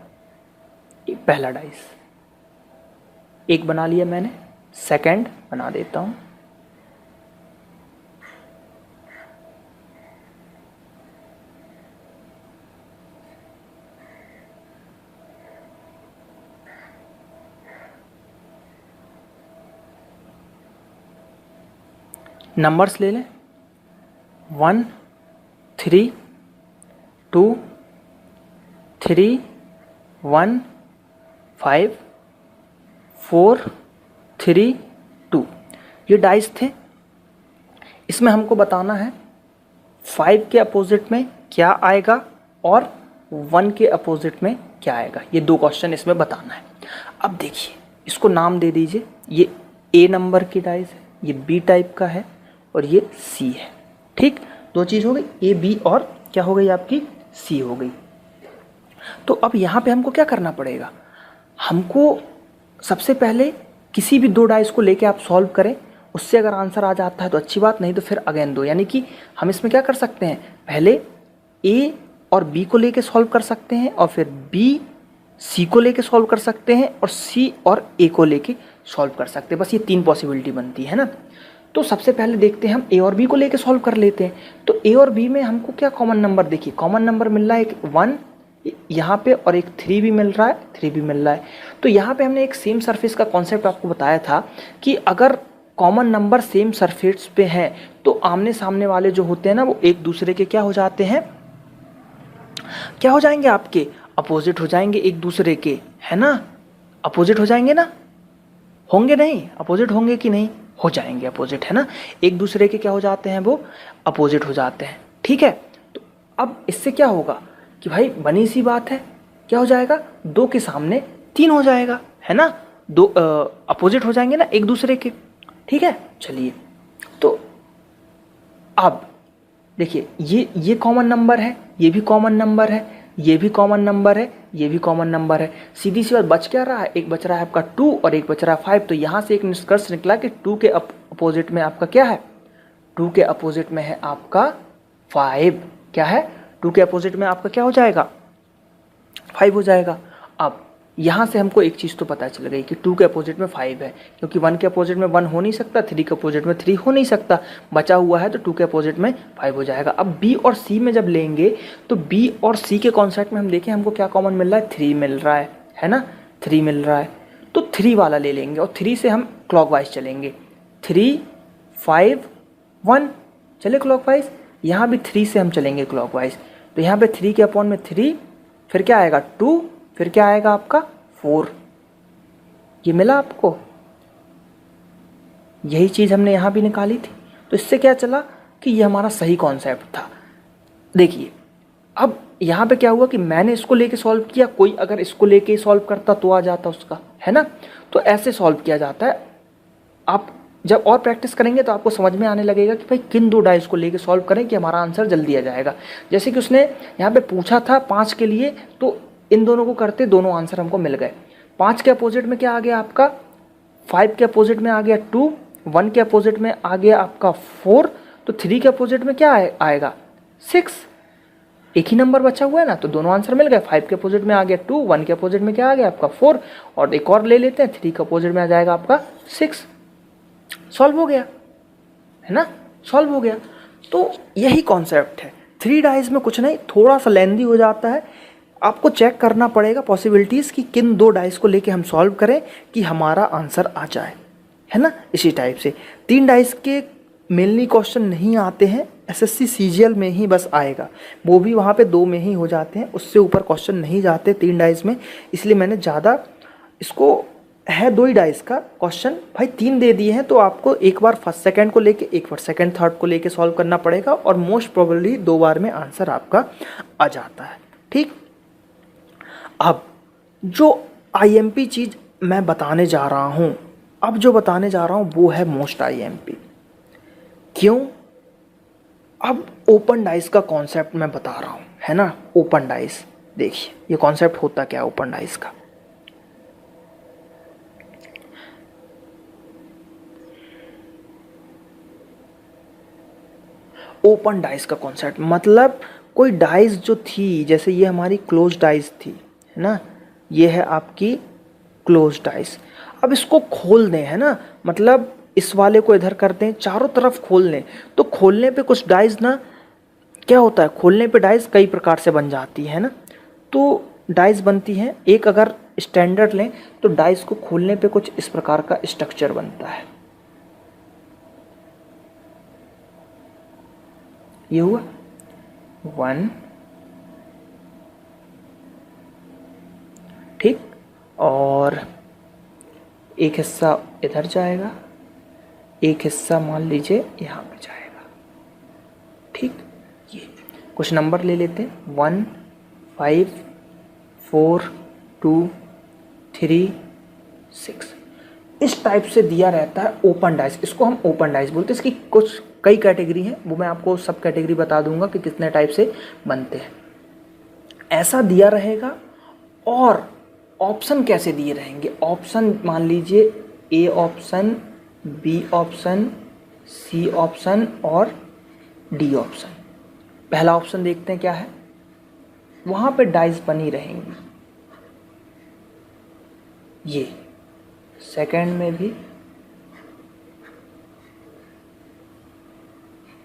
पहला डाइस, एक बना लिया मैंने, सेकंड बना देता हूँ। नंबर्स ले लें, 1 3 2 3 1 5 4 3 2। ये डाइस थे। इसमें हमको बताना है 5 के अपोजिट में क्या आएगा और 1 के अपोजिट में क्या आएगा। ये 2 क्वेश्चन इसमें बताना है। अब देखिए, इसको नाम दे दीजिए। ये A नंबर की डाइस है, ये B टाइप का है और ये C है। ठीक, 2 चीज़ हो गई, A B और क्या हो गई आपकी C हो गई। तो अब यहाँ पे हमको क्या करना पड़ेगा, हमको सबसे पहले किसी भी 2 डाइस को लेके आप सॉल्व करें, उससे अगर आंसर आ जाता है तो अच्छी बात, नहीं तो फिर अगेन 2। यानी कि हम इसमें क्या कर सकते हैं, पहले A और B को लेके सॉल्व कर सकते हैं और फिर B C को लेके सॉल्व कर सकते हैं और C और A को लेके सॉल्व कर सकते हैं। बस ये 3 पॉसिबिलिटी बनती है ना। तो सबसे पहले देखते हैं हम A और B को लेके सॉल्व कर लेते हैं। तो A और B में हमको क्या कॉमन नंबर, देखिए कॉमन नंबर मिल रहा है, एक 1 यहाँ पे और एक 3 भी मिल रहा है, 3 भी मिल रहा है। तो यहाँ पे हमने एक सेम सरफेस का कॉन्सेप्ट आपको बताया था कि अगर कॉमन नंबर सेम सरफेस पे हैं तो आमने सामने वाले जो होते हैं ना, वो एक दूसरे के क्या हो जाते हैं, क्या हो जाएंगे आपके अपोजिट हो जाएंगे एक दूसरे के, है ना। अपोजिट हो जाएंगे ना, होंगे नहीं, अपोजिट होंगे कि नहीं, हो जाएंगे अपोजिट, है ना। एक दूसरे के क्या हो जाते हैं, वो अपोजिट हो जाते हैं। ठीक है, तो अब इससे क्या होगा कि भाई बनी सी बात है, क्या हो जाएगा, 2 के सामने 3 हो जाएगा, है ना। 2 अपोजिट हो जाएंगे ना एक दूसरे के। ठीक है, चलिए तो अब देखिए, ये कॉमन नंबर है, ये भी कॉमन नंबर है, ये भी कॉमन नंबर है, ये भी कॉमन नंबर है। सीधी सी बात, बच क्या रहा है, एक बच रहा है आपका 2 और एक बच रहा है 5। तो यहाँ से एक निष्कर्ष निकला कि 2 के अपोजिट में आपका क्या है, 2 के अपोजिट में है आपका 5। क्या है, 2 के अपोजिट में आपका क्या हो जाएगा, 5 हो जाएगा। अब यहाँ से हमको एक चीज़ तो पता चल गई कि 2 के अपोजिट में 5 है, क्योंकि 1 के अपोजिट में 1 हो नहीं सकता, 3 के अपोजिट में 3 हो नहीं सकता, बचा हुआ है तो 2 के अपोजिट में 5 हो जाएगा। अब B और C में जब लेंगे तो B और C के कॉन्सेप्ट में हम देखें हमको क्या कॉमन मिल रहा है, 3 मिल रहा है ना, 3 मिल रहा है। तो 3 वाला ले लेंगे और 3 से हम क्लॉकवाइज चलेंगे, 3 5 1 चले क्लॉकवाइज। यहाँ भी 3 से हम चलेंगे क्लॉकवाइज, तो यहाँ पे 3 के अपॉन में 3, फिर क्या आएगा 2, फिर क्या आएगा आपका 4। ये मिला आपको, यही चीज़ हमने यहाँ भी निकाली थी। तो इससे क्या चला कि ये हमारा सही कॉन्सेप्ट था। देखिए अब यहाँ पे क्या हुआ कि मैंने इसको लेके सॉल्व किया, कोई अगर इसको लेके सॉल्व करता तो आ जाता उसका, है ना। तो ऐसे सॉल्व किया जाता है। आप जब और प्रैक्टिस करेंगे तो आपको समझ में आने लगेगा कि भाई किन दो डाइस को लेके सॉल्व करें कि हमारा आंसर जल्दी आ जाएगा। जैसे कि उसने यहाँ पे पूछा था 5 के लिए, तो इन दोनों को करते दोनों आंसर हमको मिल गए। 5 के अपोजिट में क्या आ गया आपका 5 के अपोजिट में आ गया 2, 1 के अपोजिट में आ गया आपका 4, तो 3 के अपोजिट में क्या आएगा 6। एक ही नंबर बचा हुआ है ना, तो दोनों आंसर मिल गए। 5 के अपोजिट में आ गया 2, 1 के अपोजिट में क्या आ गया आपका 4, और एक और ले लेते हैं 3 के अपोजिट में आ जाएगा आपका 6। सॉल्व हो गया, है ना, सॉल्व हो गया। तो यही कॉन्सेप्ट है। 3 डाइज में कुछ नहीं, थोड़ा सा लेंदी हो जाता है, आपको चेक करना पड़ेगा पॉसिबिलिटीज़ कि किन 2 डाइस को लेके हम सॉल्व करें कि हमारा आंसर आ जाए, है ना। इसी टाइप से 3 डाइस के मेनली क्वेश्चन नहीं आते हैं, एसएससी सीजीएल में ही बस आएगा, वो भी वहाँ पे 2 में ही हो जाते हैं, उससे ऊपर क्वेश्चन नहीं जाते 3 डाइस में। इसलिए मैंने ज़्यादा इसको है 2 ही डाइस का क्वेश्चन भाई 3 दे दिए हैं, तो आपको एक बार फर्स्ट सेकंड को लेके, एक बार सेकंड थर्ड को लेके सॉल्व करना पड़ेगा, और मोस्ट प्रोबेबली 2 बार में आंसर आपका आ जाता है। ठीक, अब जो आईएमपी चीज़ मैं बताने जा रहा हूँ, अब जो बताने जा रहा हूँ वो है मोस्ट आईएमपी। क्यों? अब ओपन डाइस का कॉन्सेप्ट मैं बता रहा हूँ, है ना। ओपन डाइस, देखिए ये कॉन्सेप्ट होता क्या है ओपन डाइस का। ओपन डाइस का कॉन्सेप्ट मतलब कोई डाइस जो थी, जैसे ये हमारी क्लोज डाइस थी, है ना, ये है आपकी क्लोज डाइस। अब इसको खोल दें, है ना, मतलब इस वाले को इधर कर दें, चारों तरफ खोल लें, तो खोलने पे कुछ डाइस ना क्या होता है, खोलने पे डाइस कई प्रकार से बन जाती है ना। तो डाइस बनती हैं, एक अगर स्टैंडर्ड लें तो डाइस को खोलने पे कुछ इस प्रकार का स्ट्रक्चर बनता है। ये हुआ 1, ठीक, और एक हिस्सा इधर जाएगा, एक हिस्सा मान लीजिए यहाँ पे जाएगा। ठीक, ये कुछ नंबर ले लेते हैं 1, 5, 4, 2, 3, 6। इस टाइप से दिया रहता है ओपन डाइस, इसको हम ओपन डाइस बोलते हैं। इसकी कुछ कई कैटेगरी हैं, वो मैं आपको सब कैटेगरी बता दूंगा कि कितने टाइप से बनते हैं। ऐसा दिया रहेगा, और ऑप्शन कैसे दिए रहेंगे, ऑप्शन मान लीजिए A option, B option, C option और डी ऑप्शन। पहला ऑप्शन देखते हैं क्या है, वहाँ पे डाइस बनी रहेंगी, ये सेकंड में भी,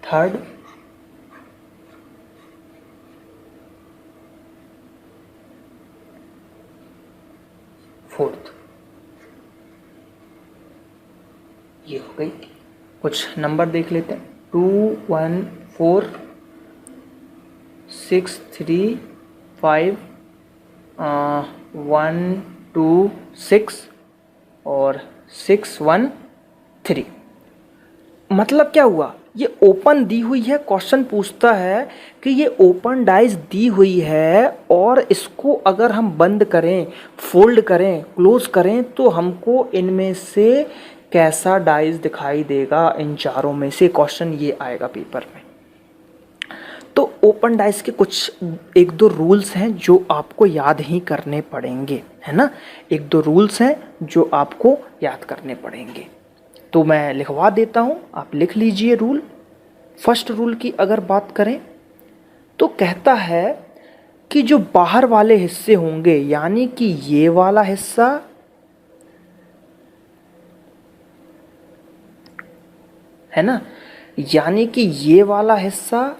थर्ड, फोर्थ, ये हो गई। कुछ नंबर देख लेते हैं 2, 1, 4, 6, 3, 5, 1, 2, 6 और 6, 1, 3। मतलब क्या हुआ, ये ओपन दी हुई है, क्वेश्चन पूछता है कि ये ओपन डाइस दी हुई है, और इसको अगर हम बंद करें, फोल्ड करें, क्लोज करें, तो हमको इनमें से कैसा डाइस दिखाई देगा, इन चारों में से क्वेश्चन ये आएगा पेपर में। तो ओपन डाइस के कुछ 1-2 रूल्स हैं जो आपको याद ही करने पड़ेंगे, है ना। 1-2 रूल्स हैं जो आपको याद करने पड़ेंगे, तो मैं लिखवा देता हूँ, आप लिख लीजिए रूल। फर्स्ट रूल की अगर बात करें तो कहता है कि जो बाहर वाले हिस्से होंगे, यानी कि ये वाला हिस्सा, है ना, यानी कि ये वाला हिस्सा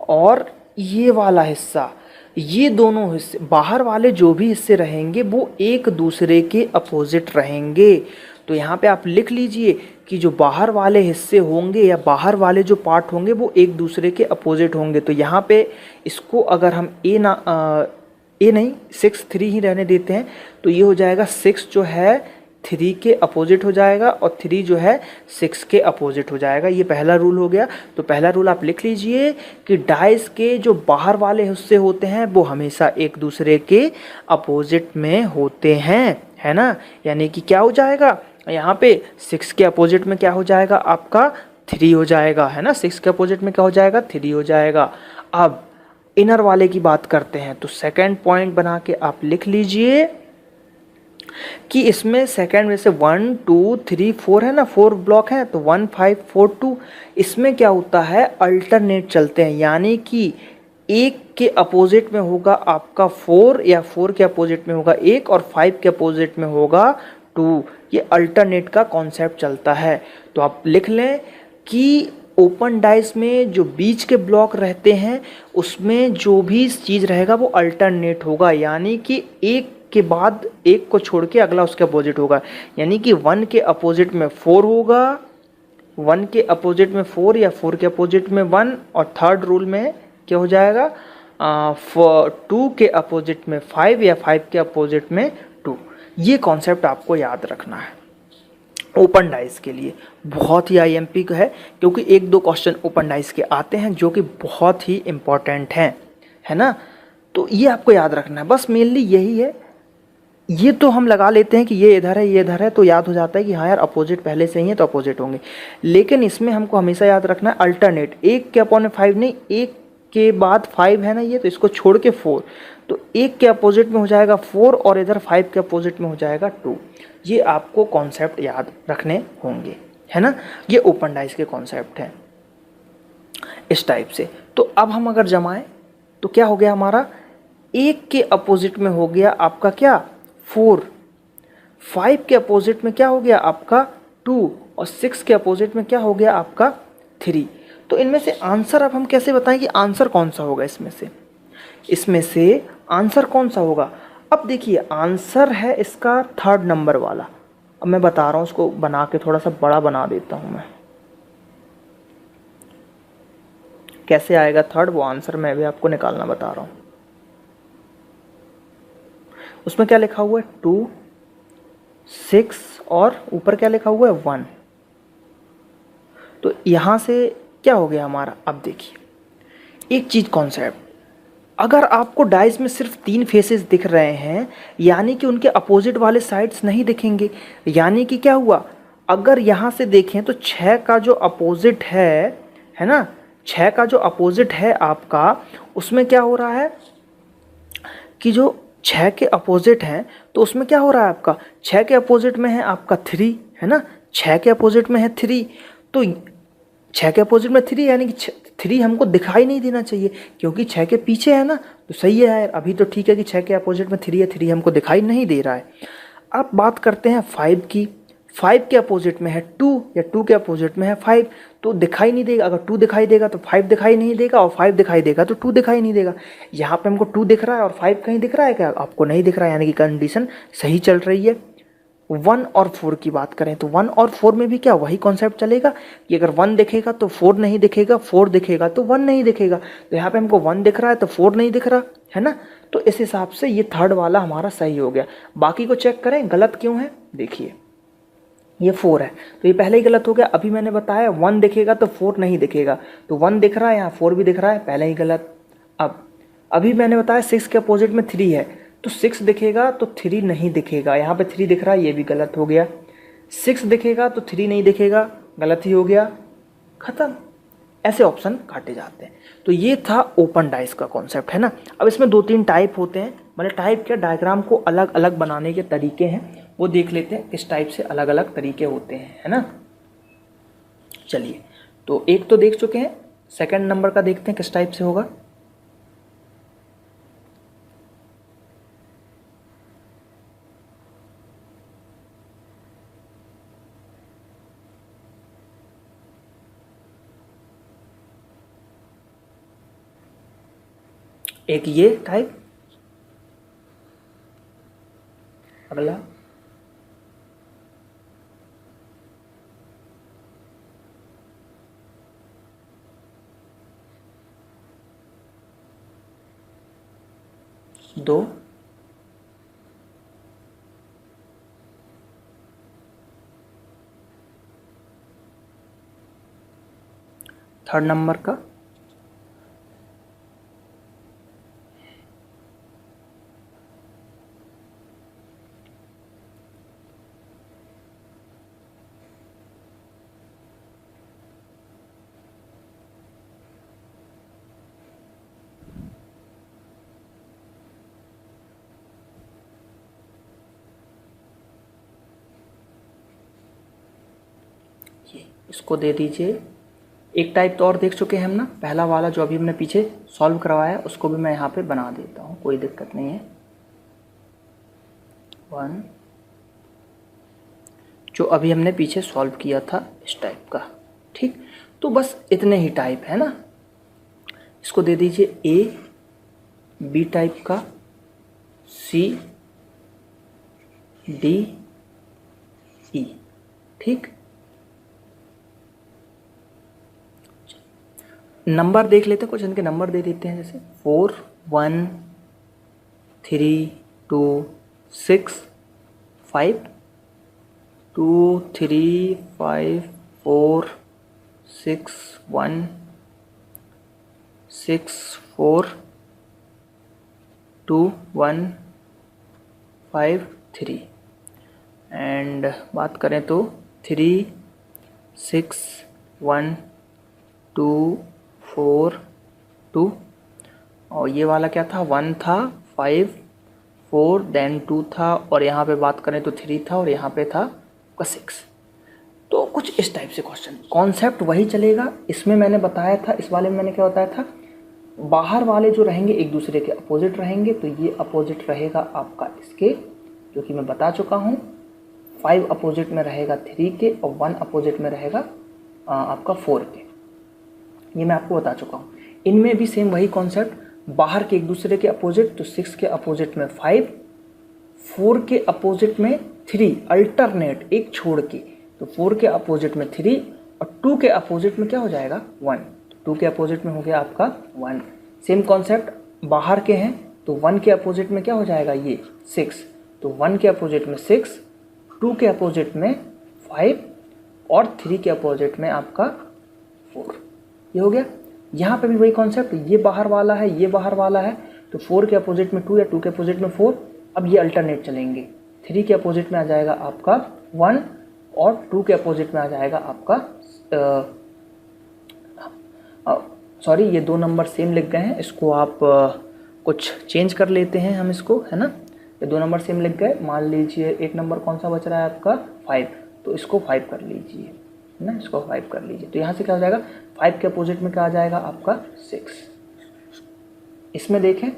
और ये वाला हिस्सा, ये दोनों हिस्से बाहर वाले जो भी हिस्से रहेंगे वो एक दूसरे के अपोजिट रहेंगे। तो यहाँ पे आप लिख लीजिए कि जो बाहर वाले हिस्से होंगे या बाहर वाले जो पार्ट होंगे वो एक दूसरे के अपोजिट होंगे। तो यहाँ पे इसको अगर हम ये नहीं, 6 3 ही रहने देते हैं, तो ये हो जाएगा 6 जो है 3 के अपोजिट हो जाएगा और 3 जो है 6 के अपोजिट हो जाएगा। ये पहला रूल हो गया। तो पहला रूल आप लिख लीजिए कि डाइस के जो बाहर वाले हिस्से होते हैं वो हमेशा एक दूसरे के अपोजिट में होते हैं, है ना। यानी कि क्या हो जाएगा यहाँ पे 6 के अपोजिट में क्या हो जाएगा आपका 3 हो जाएगा, है ना। 6 के अपोजिट में क्या हो जाएगा 3 हो जाएगा। अब इनर वाले की बात करते हैं, तो सेकंड पॉइंट बना के आप लिख लीजिए कि इसमें सेकंड में से 1 2 3 4 है ना, 4 ब्लॉक हैं, तो 1 5 4 2। इसमें क्या होता है अल्टरनेट चलते हैं, यानी कि एक के अपोजिट में होगा आपका 4 या 4 के अपोजिट में होगा 1 और 5 के अपोजिट में होगा 2। ये अल्टरनेट का कॉन्सेप्ट चलता है। तो आप लिख लें कि ओपन डाइस में जो बीच के ब्लॉक रहते हैं उसमें जो भी चीज़ रहेगा वो अल्टरनेट होगा, यानी कि एक के बाद एक को छोड़ के अगला उसके अपोजिट होगा। यानी कि 1 के अपोजिट में 4 होगा, 1 के अपोजिट में 4 या 4 के अपोजिट में 1, और थर्ड रूल में क्या हो जाएगा 2 के अपोजिट में 5 या 5 के अपोजिट में 2। ये कॉन्सेप्ट आपको याद रखना है ओपन डाइस के लिए। बहुत ही आईएमपी का है, क्योंकि 1-2 क्वेश्चन ओपन डाइस के आते हैं जो कि बहुत ही इम्पोर्टेंट हैं, है ना। तो ये आपको याद रखना है, बस मेनली यही है। ये तो हम लगा लेते हैं कि ये इधर है ये इधर है, तो याद हो जाता है कि हाँ यार अपोजिट पहले से ही है तो अपोजिट होंगे। लेकिन इसमें हमको हमेशा याद रखना है अल्टरनेट, 1 के अपॉन 5 नहीं, 1 के बाद 5 है ना ये, तो इसको छोड़ के 4, तो 1 के अपोजिट में हो जाएगा 4 और इधर 5 के अपोजिट में हो जाएगा 2। ये आपको कॉन्सेप्ट याद रखने होंगे, है ना। ये ओपन डाइस के कॉन्सेप्ट हैं इस टाइप से। तो अब हम अगर जमाएं तो क्या हो गया हमारा, 1 के अपोजिट में हो गया आपका क्या 4, 5 के अपोजिट में क्या हो गया आपका 2 और 6 के अपोजिट में क्या हो गया आपका 3। तो इनमें से आंसर अब हम कैसे बताएं कि आंसर कौन सा होगा इसमें से आंसर कौन सा होगा। अब देखिए आंसर है इसका थर्ड नंबर वाला। अब मैं बता रहा हूँ, उसको बना के थोड़ा सा बड़ा बना देता हूँ मैं। कैसे आएगा थर्ड, वो आंसर मैं भी आपको निकालना बता रहा हूँ। उसमें क्या लिखा हुआ है 2 6 और ऊपर क्या लिखा हुआ है 1। तो यहाँ से क्या हो गया हमारा, अब देखिए एक चीज़ कॉन्सेप्ट, अगर आपको डाइस में सिर्फ 3 फेसेस दिख रहे हैं, यानी कि उनके अपोजिट वाले साइड्स नहीं दिखेंगे। यानी कि क्या हुआ, अगर यहाँ से देखें तो 6 का जो अपोजिट है ना, 6 का जो अपोजिट है आपका, उसमें क्या हो रहा है कि जो 6 के अपोजिट हैं तो उसमें क्या हो रहा है आपका 6 के अपोजिट में है आपका 3, है ना। 6 के अपोजिट में है 3, तो 6 के अपोजिट में 3 यानी कि 3 हमको दिखाई नहीं देना चाहिए, क्योंकि 6 के पीछे है ना। तो सही है यार, अभी तो ठीक है कि 6 के अपोजिट में 3 है, 3 हमको दिखाई नहीं दे रहा है। अब बात करते हैं 5 की। 5 के अपोजिट में है 2 या 2 के अपोजिट में है 5, तो दिखाई नहीं देगा। अगर 2 दिखाई देगा तो 5 दिखाई नहीं देगा, और 5 दिखाई देगा तो 2 दिखाई नहीं देगा। यहाँ पे हमको 2 दिख रहा है और 5 कहीं दिख रहा है क्या, आपको नहीं दिख रहा है, यानी कि कंडीशन सही चल रही है। 1 और 4 की बात करें तो 1 और 4 में भी क्या वही कॉन्सेप्ट चलेगा कि अगर 1 दिखेगा तो 4 नहीं दिखेगा, 4 दिखेगा तो 1 नहीं दिखेगा। तो यहाँ पे हमको 1 दिख रहा है तो 4 नहीं दिख रहा, है ना। तो इस हिसाब से ये थर्ड वाला हमारा सही हो गया। बाकी को चेक करें गलत क्यों है, देखिए ये 4 है तो ये पहले ही गलत हो गया। अभी मैंने बताया 1 दिखेगा तो 4 नहीं दिखेगा, तो 1 दिख रहा है, यहाँ 4 भी दिख रहा है, पहले ही गलत। अब अभी मैंने बताया 6 के अपोजिट में 3 है, तो 6 दिखेगा तो 3 नहीं दिखेगा। यहाँ पे 3 दिख रहा है, ये भी गलत हो गया। 6 दिखेगा तो 3 नहीं दिखेगा, गलत ही हो गया, ख़त्म। ऐसे ऑप्शन काटे जाते हैं। तो ये था ओपन डाइस का कॉन्सेप्ट, है ना। अब इसमें 2-3 टाइप होते हैं, मतलब टाइप क्या, डायग्राम को अलग अलग बनाने के तरीके हैं, वो देख लेते हैं किस टाइप से अलग अलग तरीके होते हैं, है ना। चलिए, तो एक तो देख चुके हैं, सेकंड नंबर का देखते हैं किस टाइप से होगा। एक ये टाइप, अगला 2, थर्ड नंबर का इसको दे दीजिए। एक टाइप तो और देख चुके हैं हम ना, पहला वाला जो अभी हमने पीछे सॉल्व करवाया उसको भी मैं यहाँ पे बना देता हूँ, कोई दिक्कत नहीं है। 1 जो अभी हमने पीछे सॉल्व किया था इस टाइप का, ठीक। तो बस इतने ही टाइप है ना। इसको दे दीजिए ए बी टाइप का, सी डी ई, ठीक। नंबर देख लेते हैं, कुछ इनके नंबर दे देते हैं, जैसे 4 1 3 2 6 5 2 3 5 4 6 1 6 4 2 1 5 3। एंड बात करें तो 3 6 1 2 4 2, और ये वाला क्या था, 1 था, 5 4 देन 2 था, और यहाँ पे बात करें तो 3 था, और यहाँ पे था 6। तो कुछ इस टाइप से क्वेश्चन, कॉन्सेप्ट वही चलेगा। इसमें मैंने बताया था, इस वाले में मैंने क्या बताया था, बाहर वाले जो रहेंगे एक दूसरे के अपोजिट रहेंगे, तो ये अपोजिट रहेगा आपका इसके, जो कि मैं बता चुका हूँ। 5 अपोजिट में रहेगा 3 के, और 1 अपोजिट में रहेगा आपका 4 के, ये मैं आपको बता चुका हूँ। इनमें भी सेम वही कॉन्सेप्ट, बाहर के एक दूसरे के अपोजिट, तो 6 के अपोजिट में 5, 4 के अपोजिट में 3, अल्टरनेट एक छोड़ के, तो 4 के अपोजिट में 3, और 2 के अपोजिट में क्या हो जाएगा 1, तो 2 के अपोजिट में हो गया आपका 1। सेम कॉन्सेप्ट, बाहर के हैं तो 1 के अपोजिट में क्या हो जाएगा ये 6, तो 1 के अपोजिट में 6, 2 के अपोजिट में 5, और 3 के अपोजिट में आपका 4, ये हो गया। यहाँ पे भी वही कॉन्सेप्ट, ये बाहर वाला है, ये बाहर वाला है, तो 4 के अपोजिट में 2 या 2 के अपोजिट में 4। अब ये अल्टरनेट चलेंगे, 3 के अपोजिट में आ जाएगा आपका 1, और 2 के अपोजिट में आ जाएगा आपका सॉरी, ये 2 नंबर सेम लिख गए हैं, इसको आप कुछ चेंज कर लेते हैं हम इसको, है ना। ये 2 नंबर सेम लिख गए। मान लीजिए एक नंबर कौन सा बच रहा है आपका 5, तो इसको 5 कर लीजिए, है ना, इसको 5 कर लीजिए। तो यहाँ से क्या हो जाएगा, 5 के अपोजिट में क्या आ जाएगा आपका 6। इसमें देखें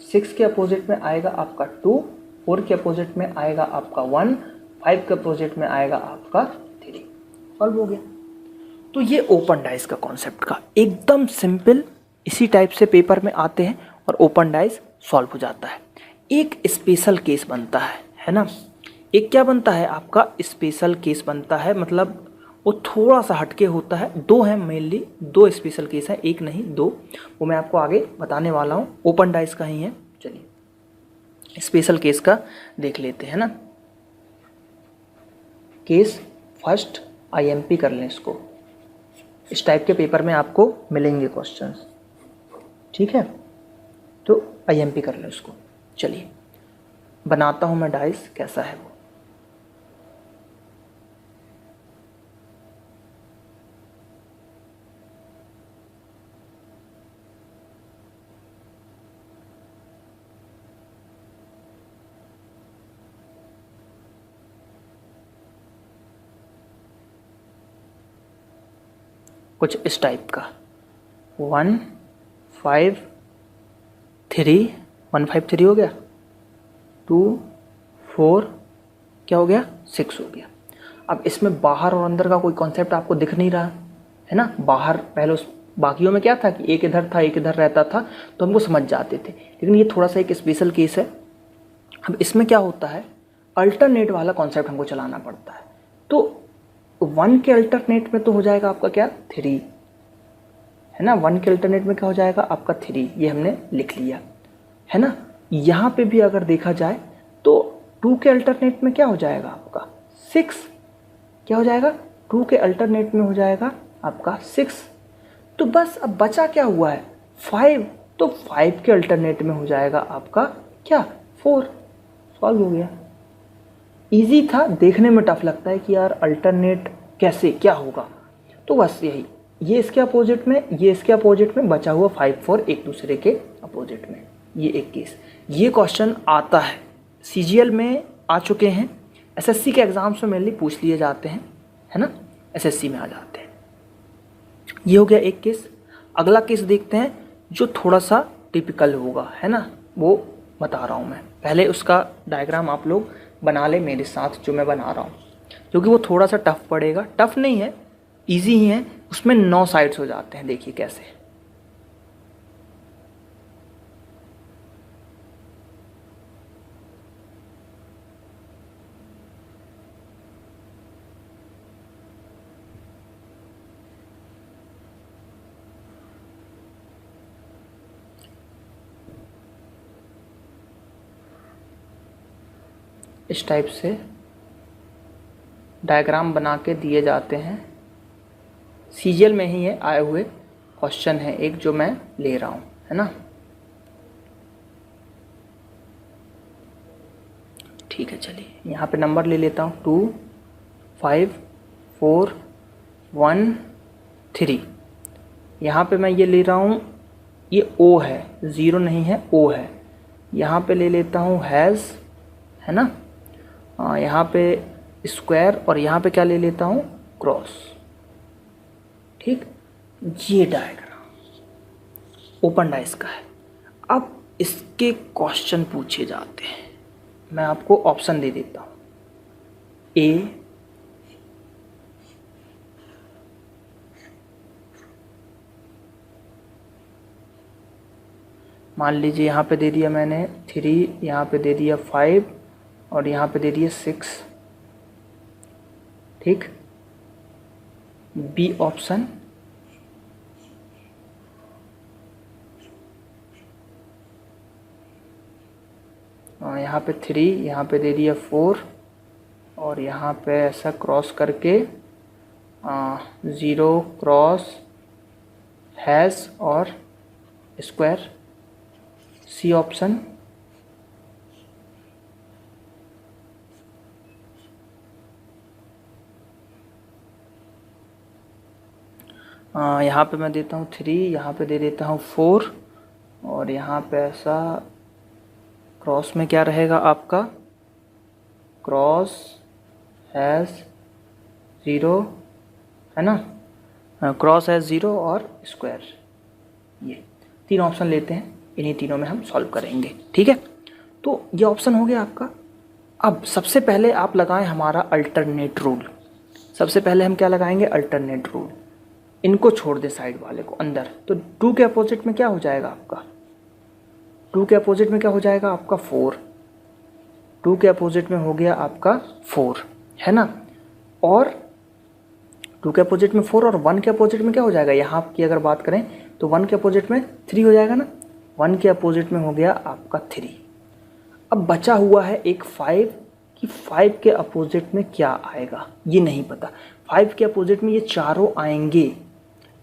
6 के अपोजिट में आएगा आपका 2, 4 के अपोजिट में आएगा आपका 1, 5 के अपोजिट में आएगा आपका 3। सॉल्व हो गया। तो ये ओपन डाइस का कॉन्सेप्ट का एकदम सिंपल, इसी टाइप से पेपर में आते हैं और ओपन डाइस सॉल्व हो जाता है। एक स्पेशल केस बनता है ना। एक क्या बनता है आपका स्पेशल केस बनता है, मतलब वो थोड़ा सा हटके होता है। 2 हैं मेनली, 2 स्पेशल केस हैं, एक नहीं 2, वो मैं आपको आगे बताने वाला हूँ। ओपन डाइस का ही है। चलिए स्पेशल केस का देख लेते हैं ना। केस फर्स्ट IMP कर लें इसको, इस टाइप के पेपर में आपको मिलेंगे क्वेश्चंस, ठीक है। तो IMP कर लें इसको। चलिए बनाता हूँ मैं डाइस, कैसा है वो। कुछ इस टाइप का 1 5 3 1 5 3 हो गया, 2 4 क्या हो गया 6 हो गया। अब इसमें बाहर और अंदर का कोई कॉन्सेप्ट आपको दिख नहीं रहा है ना। बाहर पहले उस बाकियों में क्या था कि एक इधर था एक इधर रहता था, तो हमको समझ जाते थे, लेकिन ये थोड़ा सा एक स्पेशल केस है। अब इसमें क्या होता है, अल्टरनेट वाला कॉन्सेप्ट हमको चलाना पड़ता है। तो 1 के अल्टरनेट में तो हो जाएगा आपका क्या 3, है ना। 1 के अल्टरनेट में क्या हो जाएगा आपका 3, ये हमने लिख लिया, है ना। यहाँ पे भी अगर देखा जाए तो 2 के अल्टरनेट में क्या हो जाएगा आपका 6, क्या हो जाएगा 2 के अल्टरनेट में हो जाएगा आपका 6। तो बस अब बचा क्या हुआ है 5, तो 5 के अल्टरनेट में हो जाएगा आपका क्या 4। सॉल्व हो गया। इजी था, देखने में टफ लगता है कि यार अल्टरनेट कैसे क्या होगा, तो बस यही, ये इसके अपोजिट में, ये इसके अपोजिट में, बचा हुआ 5 4 एक दूसरे के अपोजिट में। ये एक केस, ये क्वेश्चन आता है सीजीएल में, आ चुके हैं, एसएससी के एग्जाम्स में मेनली पूछ लिए जाते हैं, है ना, एसएससी में आ जाते हैं। ये हो गया एक केस। अगला केस देखते हैं जो थोड़ा सा टिपिकल होगा, है ना, वो बता रहा हूँ मैं। पहले उसका डायग्राम आप लोग बना ले मेरे साथ जो मैं बना रहा हूँ, क्योंकि वो थोड़ा सा टफ पड़ेगा। टफ नहीं है, इजी ही है, उसमें 9 साइड्स हो जाते हैं। देखिए कैसे, इस टाइप से डायग्राम बना के दिए जाते हैं। सीजीएल में ही है, आए हुए क्वेश्चन है एक जो मैं ले रहा हूँ, है ना। ठीक है, चलिए यहाँ पे नंबर ले लेता हूँ 2 5 4 1 3। यहाँ पे मैं ये ले रहा हूँ, ये ओ है, 0 नहीं है, ओ है। यहाँ पे ले लेता हूँ हैज़, है ना, यहाँ पे स्क्वायर, और यहाँ पे क्या ले लेता हूँ क्रॉस। ठीक, ये डायग्राम ओपन डाइस का है। अब इसके क्वेश्चन पूछे जाते हैं, मैं आपको ऑप्शन दे देता हूँ। ए, मान लीजिए यहाँ पे दे दिया मैंने 3, यहाँ पे दे दिया 5, और यहाँ पे दे दिया 6। ठीक, बी ऑप्शन, यहाँ पे 3, यहाँ पे दे दिया 4, और यहाँ पे ऐसा क्रॉस करके 0 क्रॉस हैज़ और स्क्वायर, सी ऑप्शन। यहाँ पे मैं देता हूँ 3, यहाँ पे दे देता हूँ 4, और यहाँ पे ऐसा क्रॉस में क्या रहेगा आपका क्रॉस हैज़ 0, है ना, क्रॉस हैज़ 0 और स्क्वायर। ये 3 ऑप्शन लेते हैं, इन्हीं तीनों में हम सॉल्व करेंगे। ठीक है, तो ये ऑप्शन हो गया आपका। अब सबसे पहले आप लगाएं हमारा अल्टरनेट रूल। सबसे पहले हम क्या लगाएंगे अल्टरनेट रूल। इनको छोड़ दे साइड वाले को अंदर, तो 2 के अपोजिट में क्या हो जाएगा आपका 2 के अपोजिट में क्या हो जाएगा आपका 4। 2 के अपोजिट में हो गया आपका 4, है ना, और 2 के अपोजिट में 4, और 1 के अपोजिट में क्या हो जाएगा, यहाँ की अगर बात करें तो 1 के अपोजिट में 3 हो जाएगा ना, 1 के अपोजिट में हो गया आपका 3। अब बचा हुआ है एक 5, कि 5 के अपोजिट में क्या आएगा ये नहीं पता। 5 के अपोजिट में ये चारों आएंगे,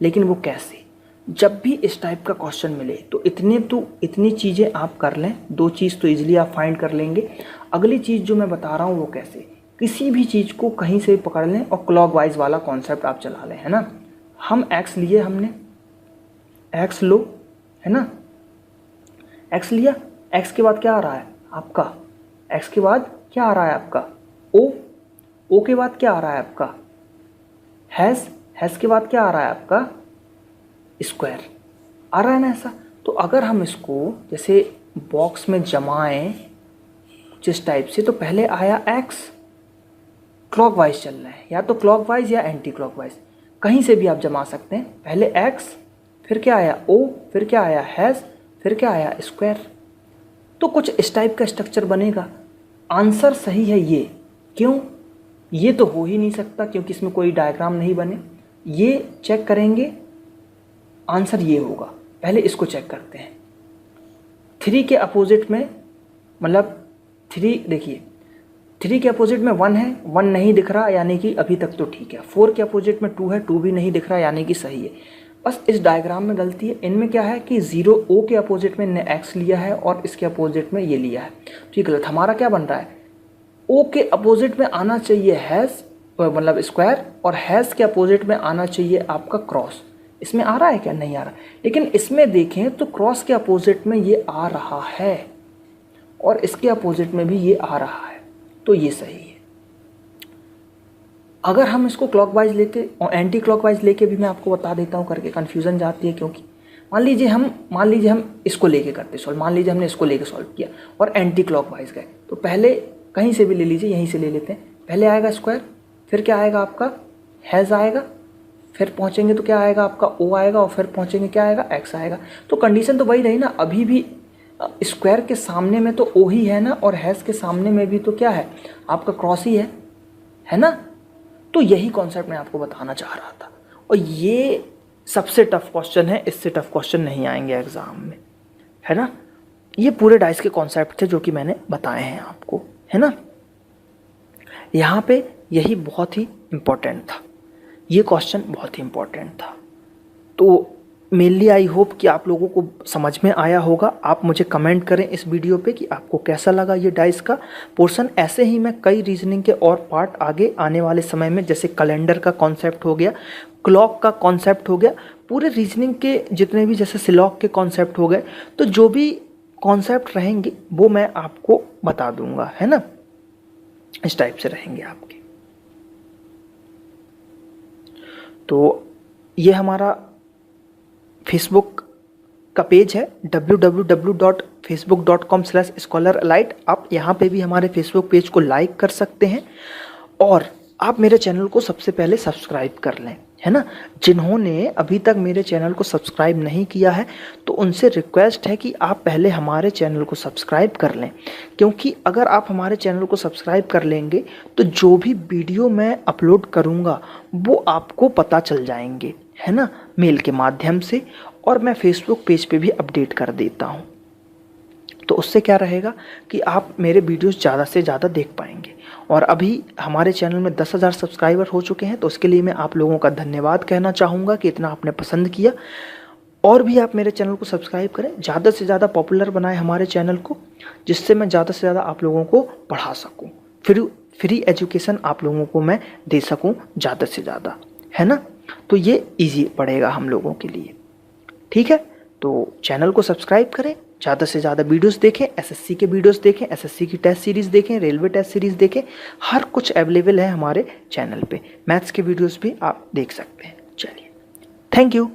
लेकिन वो कैसे। जब भी इस टाइप का क्वेश्चन मिले तो इतनी चीज़ें आप कर लें, 2 चीज़ तो इजीली आप फाइंड कर लेंगे। अगली चीज़ जो मैं बता रहा हूँ वो कैसे, किसी भी चीज़ को कहीं से पकड़ लें और क्लॉकवाइज वाला कॉन्सेप्ट आप चला लें, है ना। हम एक्स लिए, हमने एक्स लो, है ना, एक्स लिया, एक्स के बाद क्या आ रहा है आपका, एक्स के बाद क्या आ रहा है आपका ओ, ओ के बाद क्या आ रहा है आपका हैज़, हैज़ के बाद क्या आ रहा है आपका स्क्वायर, आ रहा है ना ऐसा। तो अगर हम इसको जैसे बॉक्स में जमाएं जिस टाइप से, तो पहले आया एक्स, क्लॉकवाइज चल रहा है, या तो क्लॉकवाइज या एंटी क्लॉकवाइज, कहीं से भी आप जमा सकते हैं। पहले एक्स, फिर क्या आया ओ, फिर क्या आया हैज़, फिर क्या आया स्क्वायर। तो कुछ इस टाइप का स्ट्रक्चर बनेगा। आंसर सही है ये, क्यों, ये तो हो ही नहीं सकता क्योंकि इसमें कोई डायग्राम नहीं बने। ये चेक करेंगे, आंसर ये होगा। पहले इसको चेक करते हैं। 3 के अपोजिट में मतलब 3 देखिए 3 के अपोजिट में 1 है, 1 नहीं दिख रहा यानी कि अभी तक तो ठीक है। 4 के अपोजिट में 2 है, 2 भी नहीं दिख रहा यानी कि सही है। बस इस डायग्राम में गलती है। इनमें क्या है कि 0 O के अपोजिट में ने x लिया है और इसके अपोजिट में ये लिया है, तो ये गलत। हमारा क्या बन रहा है, O के अपोजिट में आना चाहिए हैज़ मतलब स्क्वायर और हैज़ के अपोजिट में आना चाहिए आपका क्रॉस। इसमें आ रहा है क्या, नहीं आ रहा। लेकिन इसमें देखें तो क्रॉस के अपोजिट में ये आ रहा है और इसके अपोजिट में भी ये आ रहा है, तो ये सही है। अगर हम इसको क्लॉकवाइज लेके और एंटी क्लॉकवाइज लेके भी मैं आपको बता देता हूँ करके, कन्फ्यूज़न जाती है। क्योंकि मान लीजिए हम इसको लेके करते सॉल्व, मान लीजिए हमने इसको लेके सॉल्व किया और एंटी क्लॉकवाइज गए, तो पहले कहीं से भी ले लीजिए, यहीं से ले लेते हैं। पहले आएगा स्क्वायर, फिर क्या आएगा आपका हैज़ आएगा, फिर पहुँचेंगे तो क्या आएगा आपका O आएगा और फिर पहुँचेंगे क्या आएगा x आएगा। तो कंडीशन तो वही रही ना, अभी भी स्क्वायर के सामने में तो O ही है ना, और हैज़ के सामने में भी तो क्या है आपका क्रॉस ही है ना। तो यही कॉन्सेप्ट मैं आपको बताना चाह रहा था, और ये सबसे टफ क्वेश्चन है, इससे टफ क्वेश्चन नहीं आएंगे एग्जाम में, है ना। ये पूरे डाइस के कॉन्सेप्ट थे जो कि मैंने बताए हैं आपको, है ना। यहाँ पे यही बहुत ही इम्पोर्टेंट था, ये क्वेश्चन बहुत ही इम्पोर्टेंट था। तो मेनली आई होप कि आप लोगों को समझ में आया होगा। आप मुझे कमेंट करें इस वीडियो पे कि आपको कैसा लगा ये डाइस का पोर्शन। ऐसे ही मैं कई रीजनिंग के और पार्ट आगे आने वाले समय में, जैसे कैलेंडर का कॉन्सेप्ट हो गया, क्लॉक का कॉन्सेप्ट हो गया, पूरे रीजनिंग के जितने भी जैसे सिलॉक के कॉन्सेप्ट हो गए, तो जो भी कॉन्सेप्ट रहेंगे वो मैं आपको बता दूंगा, है ना। इस टाइप से रहेंगे आपके। तो ये हमारा फेसबुक का पेज है www.facebook.com/scholaralite। आप यहाँ पे भी हमारे फेसबुक पेज को लाइक कर सकते हैं और आप मेरे चैनल को सबसे पहले सब्सक्राइब कर लें, है ना। जिन्होंने अभी तक मेरे चैनल को सब्सक्राइब नहीं किया है तो उनसे रिक्वेस्ट है कि आप पहले हमारे चैनल को सब्सक्राइब कर लें, क्योंकि अगर आप हमारे चैनल को सब्सक्राइब कर लेंगे तो जो भी वीडियो मैं अपलोड करूँगा वो आपको पता चल जाएंगे, है ना, मेल के माध्यम से, और मैं फेसबुक पेज पे भी अपडेट कर देता हूँ। तो उससे क्या रहेगा कि आप मेरे वीडियोस ज़्यादा से ज़्यादा देख पाएंगे। और अभी हमारे चैनल में 10,000 सब्सक्राइबर हो चुके हैं, तो उसके लिए मैं आप लोगों का धन्यवाद कहना चाहूँगा कि इतना आपने पसंद किया। और भी आप मेरे चैनल को सब्सक्राइब करें, ज़्यादा से ज़्यादा पॉपुलर बनाएं हमारे चैनल को, जिससे मैं ज़्यादा से ज़्यादा आप लोगों को पढ़ा सकूँ, फ्री एजुकेशन आप लोगों को मैं दे सकूँ ज़्यादा से ज़्यादा, है ना। तो ये ईजी पड़ेगा हम लोगों के लिए, ठीक है। तो चैनल को सब्सक्राइब करें, ज़्यादा से ज़्यादा वीडियोस देखें, एसएससी के वीडियोस देखें, एसएससी की टेस्ट सीरीज़ देखें, रेलवे टेस्ट सीरीज़ देखें, हर कुछ अवेलेबल है हमारे चैनल पे। मैथ्स के वीडियोस भी आप देख सकते हैं। चलिए, थैंक यू।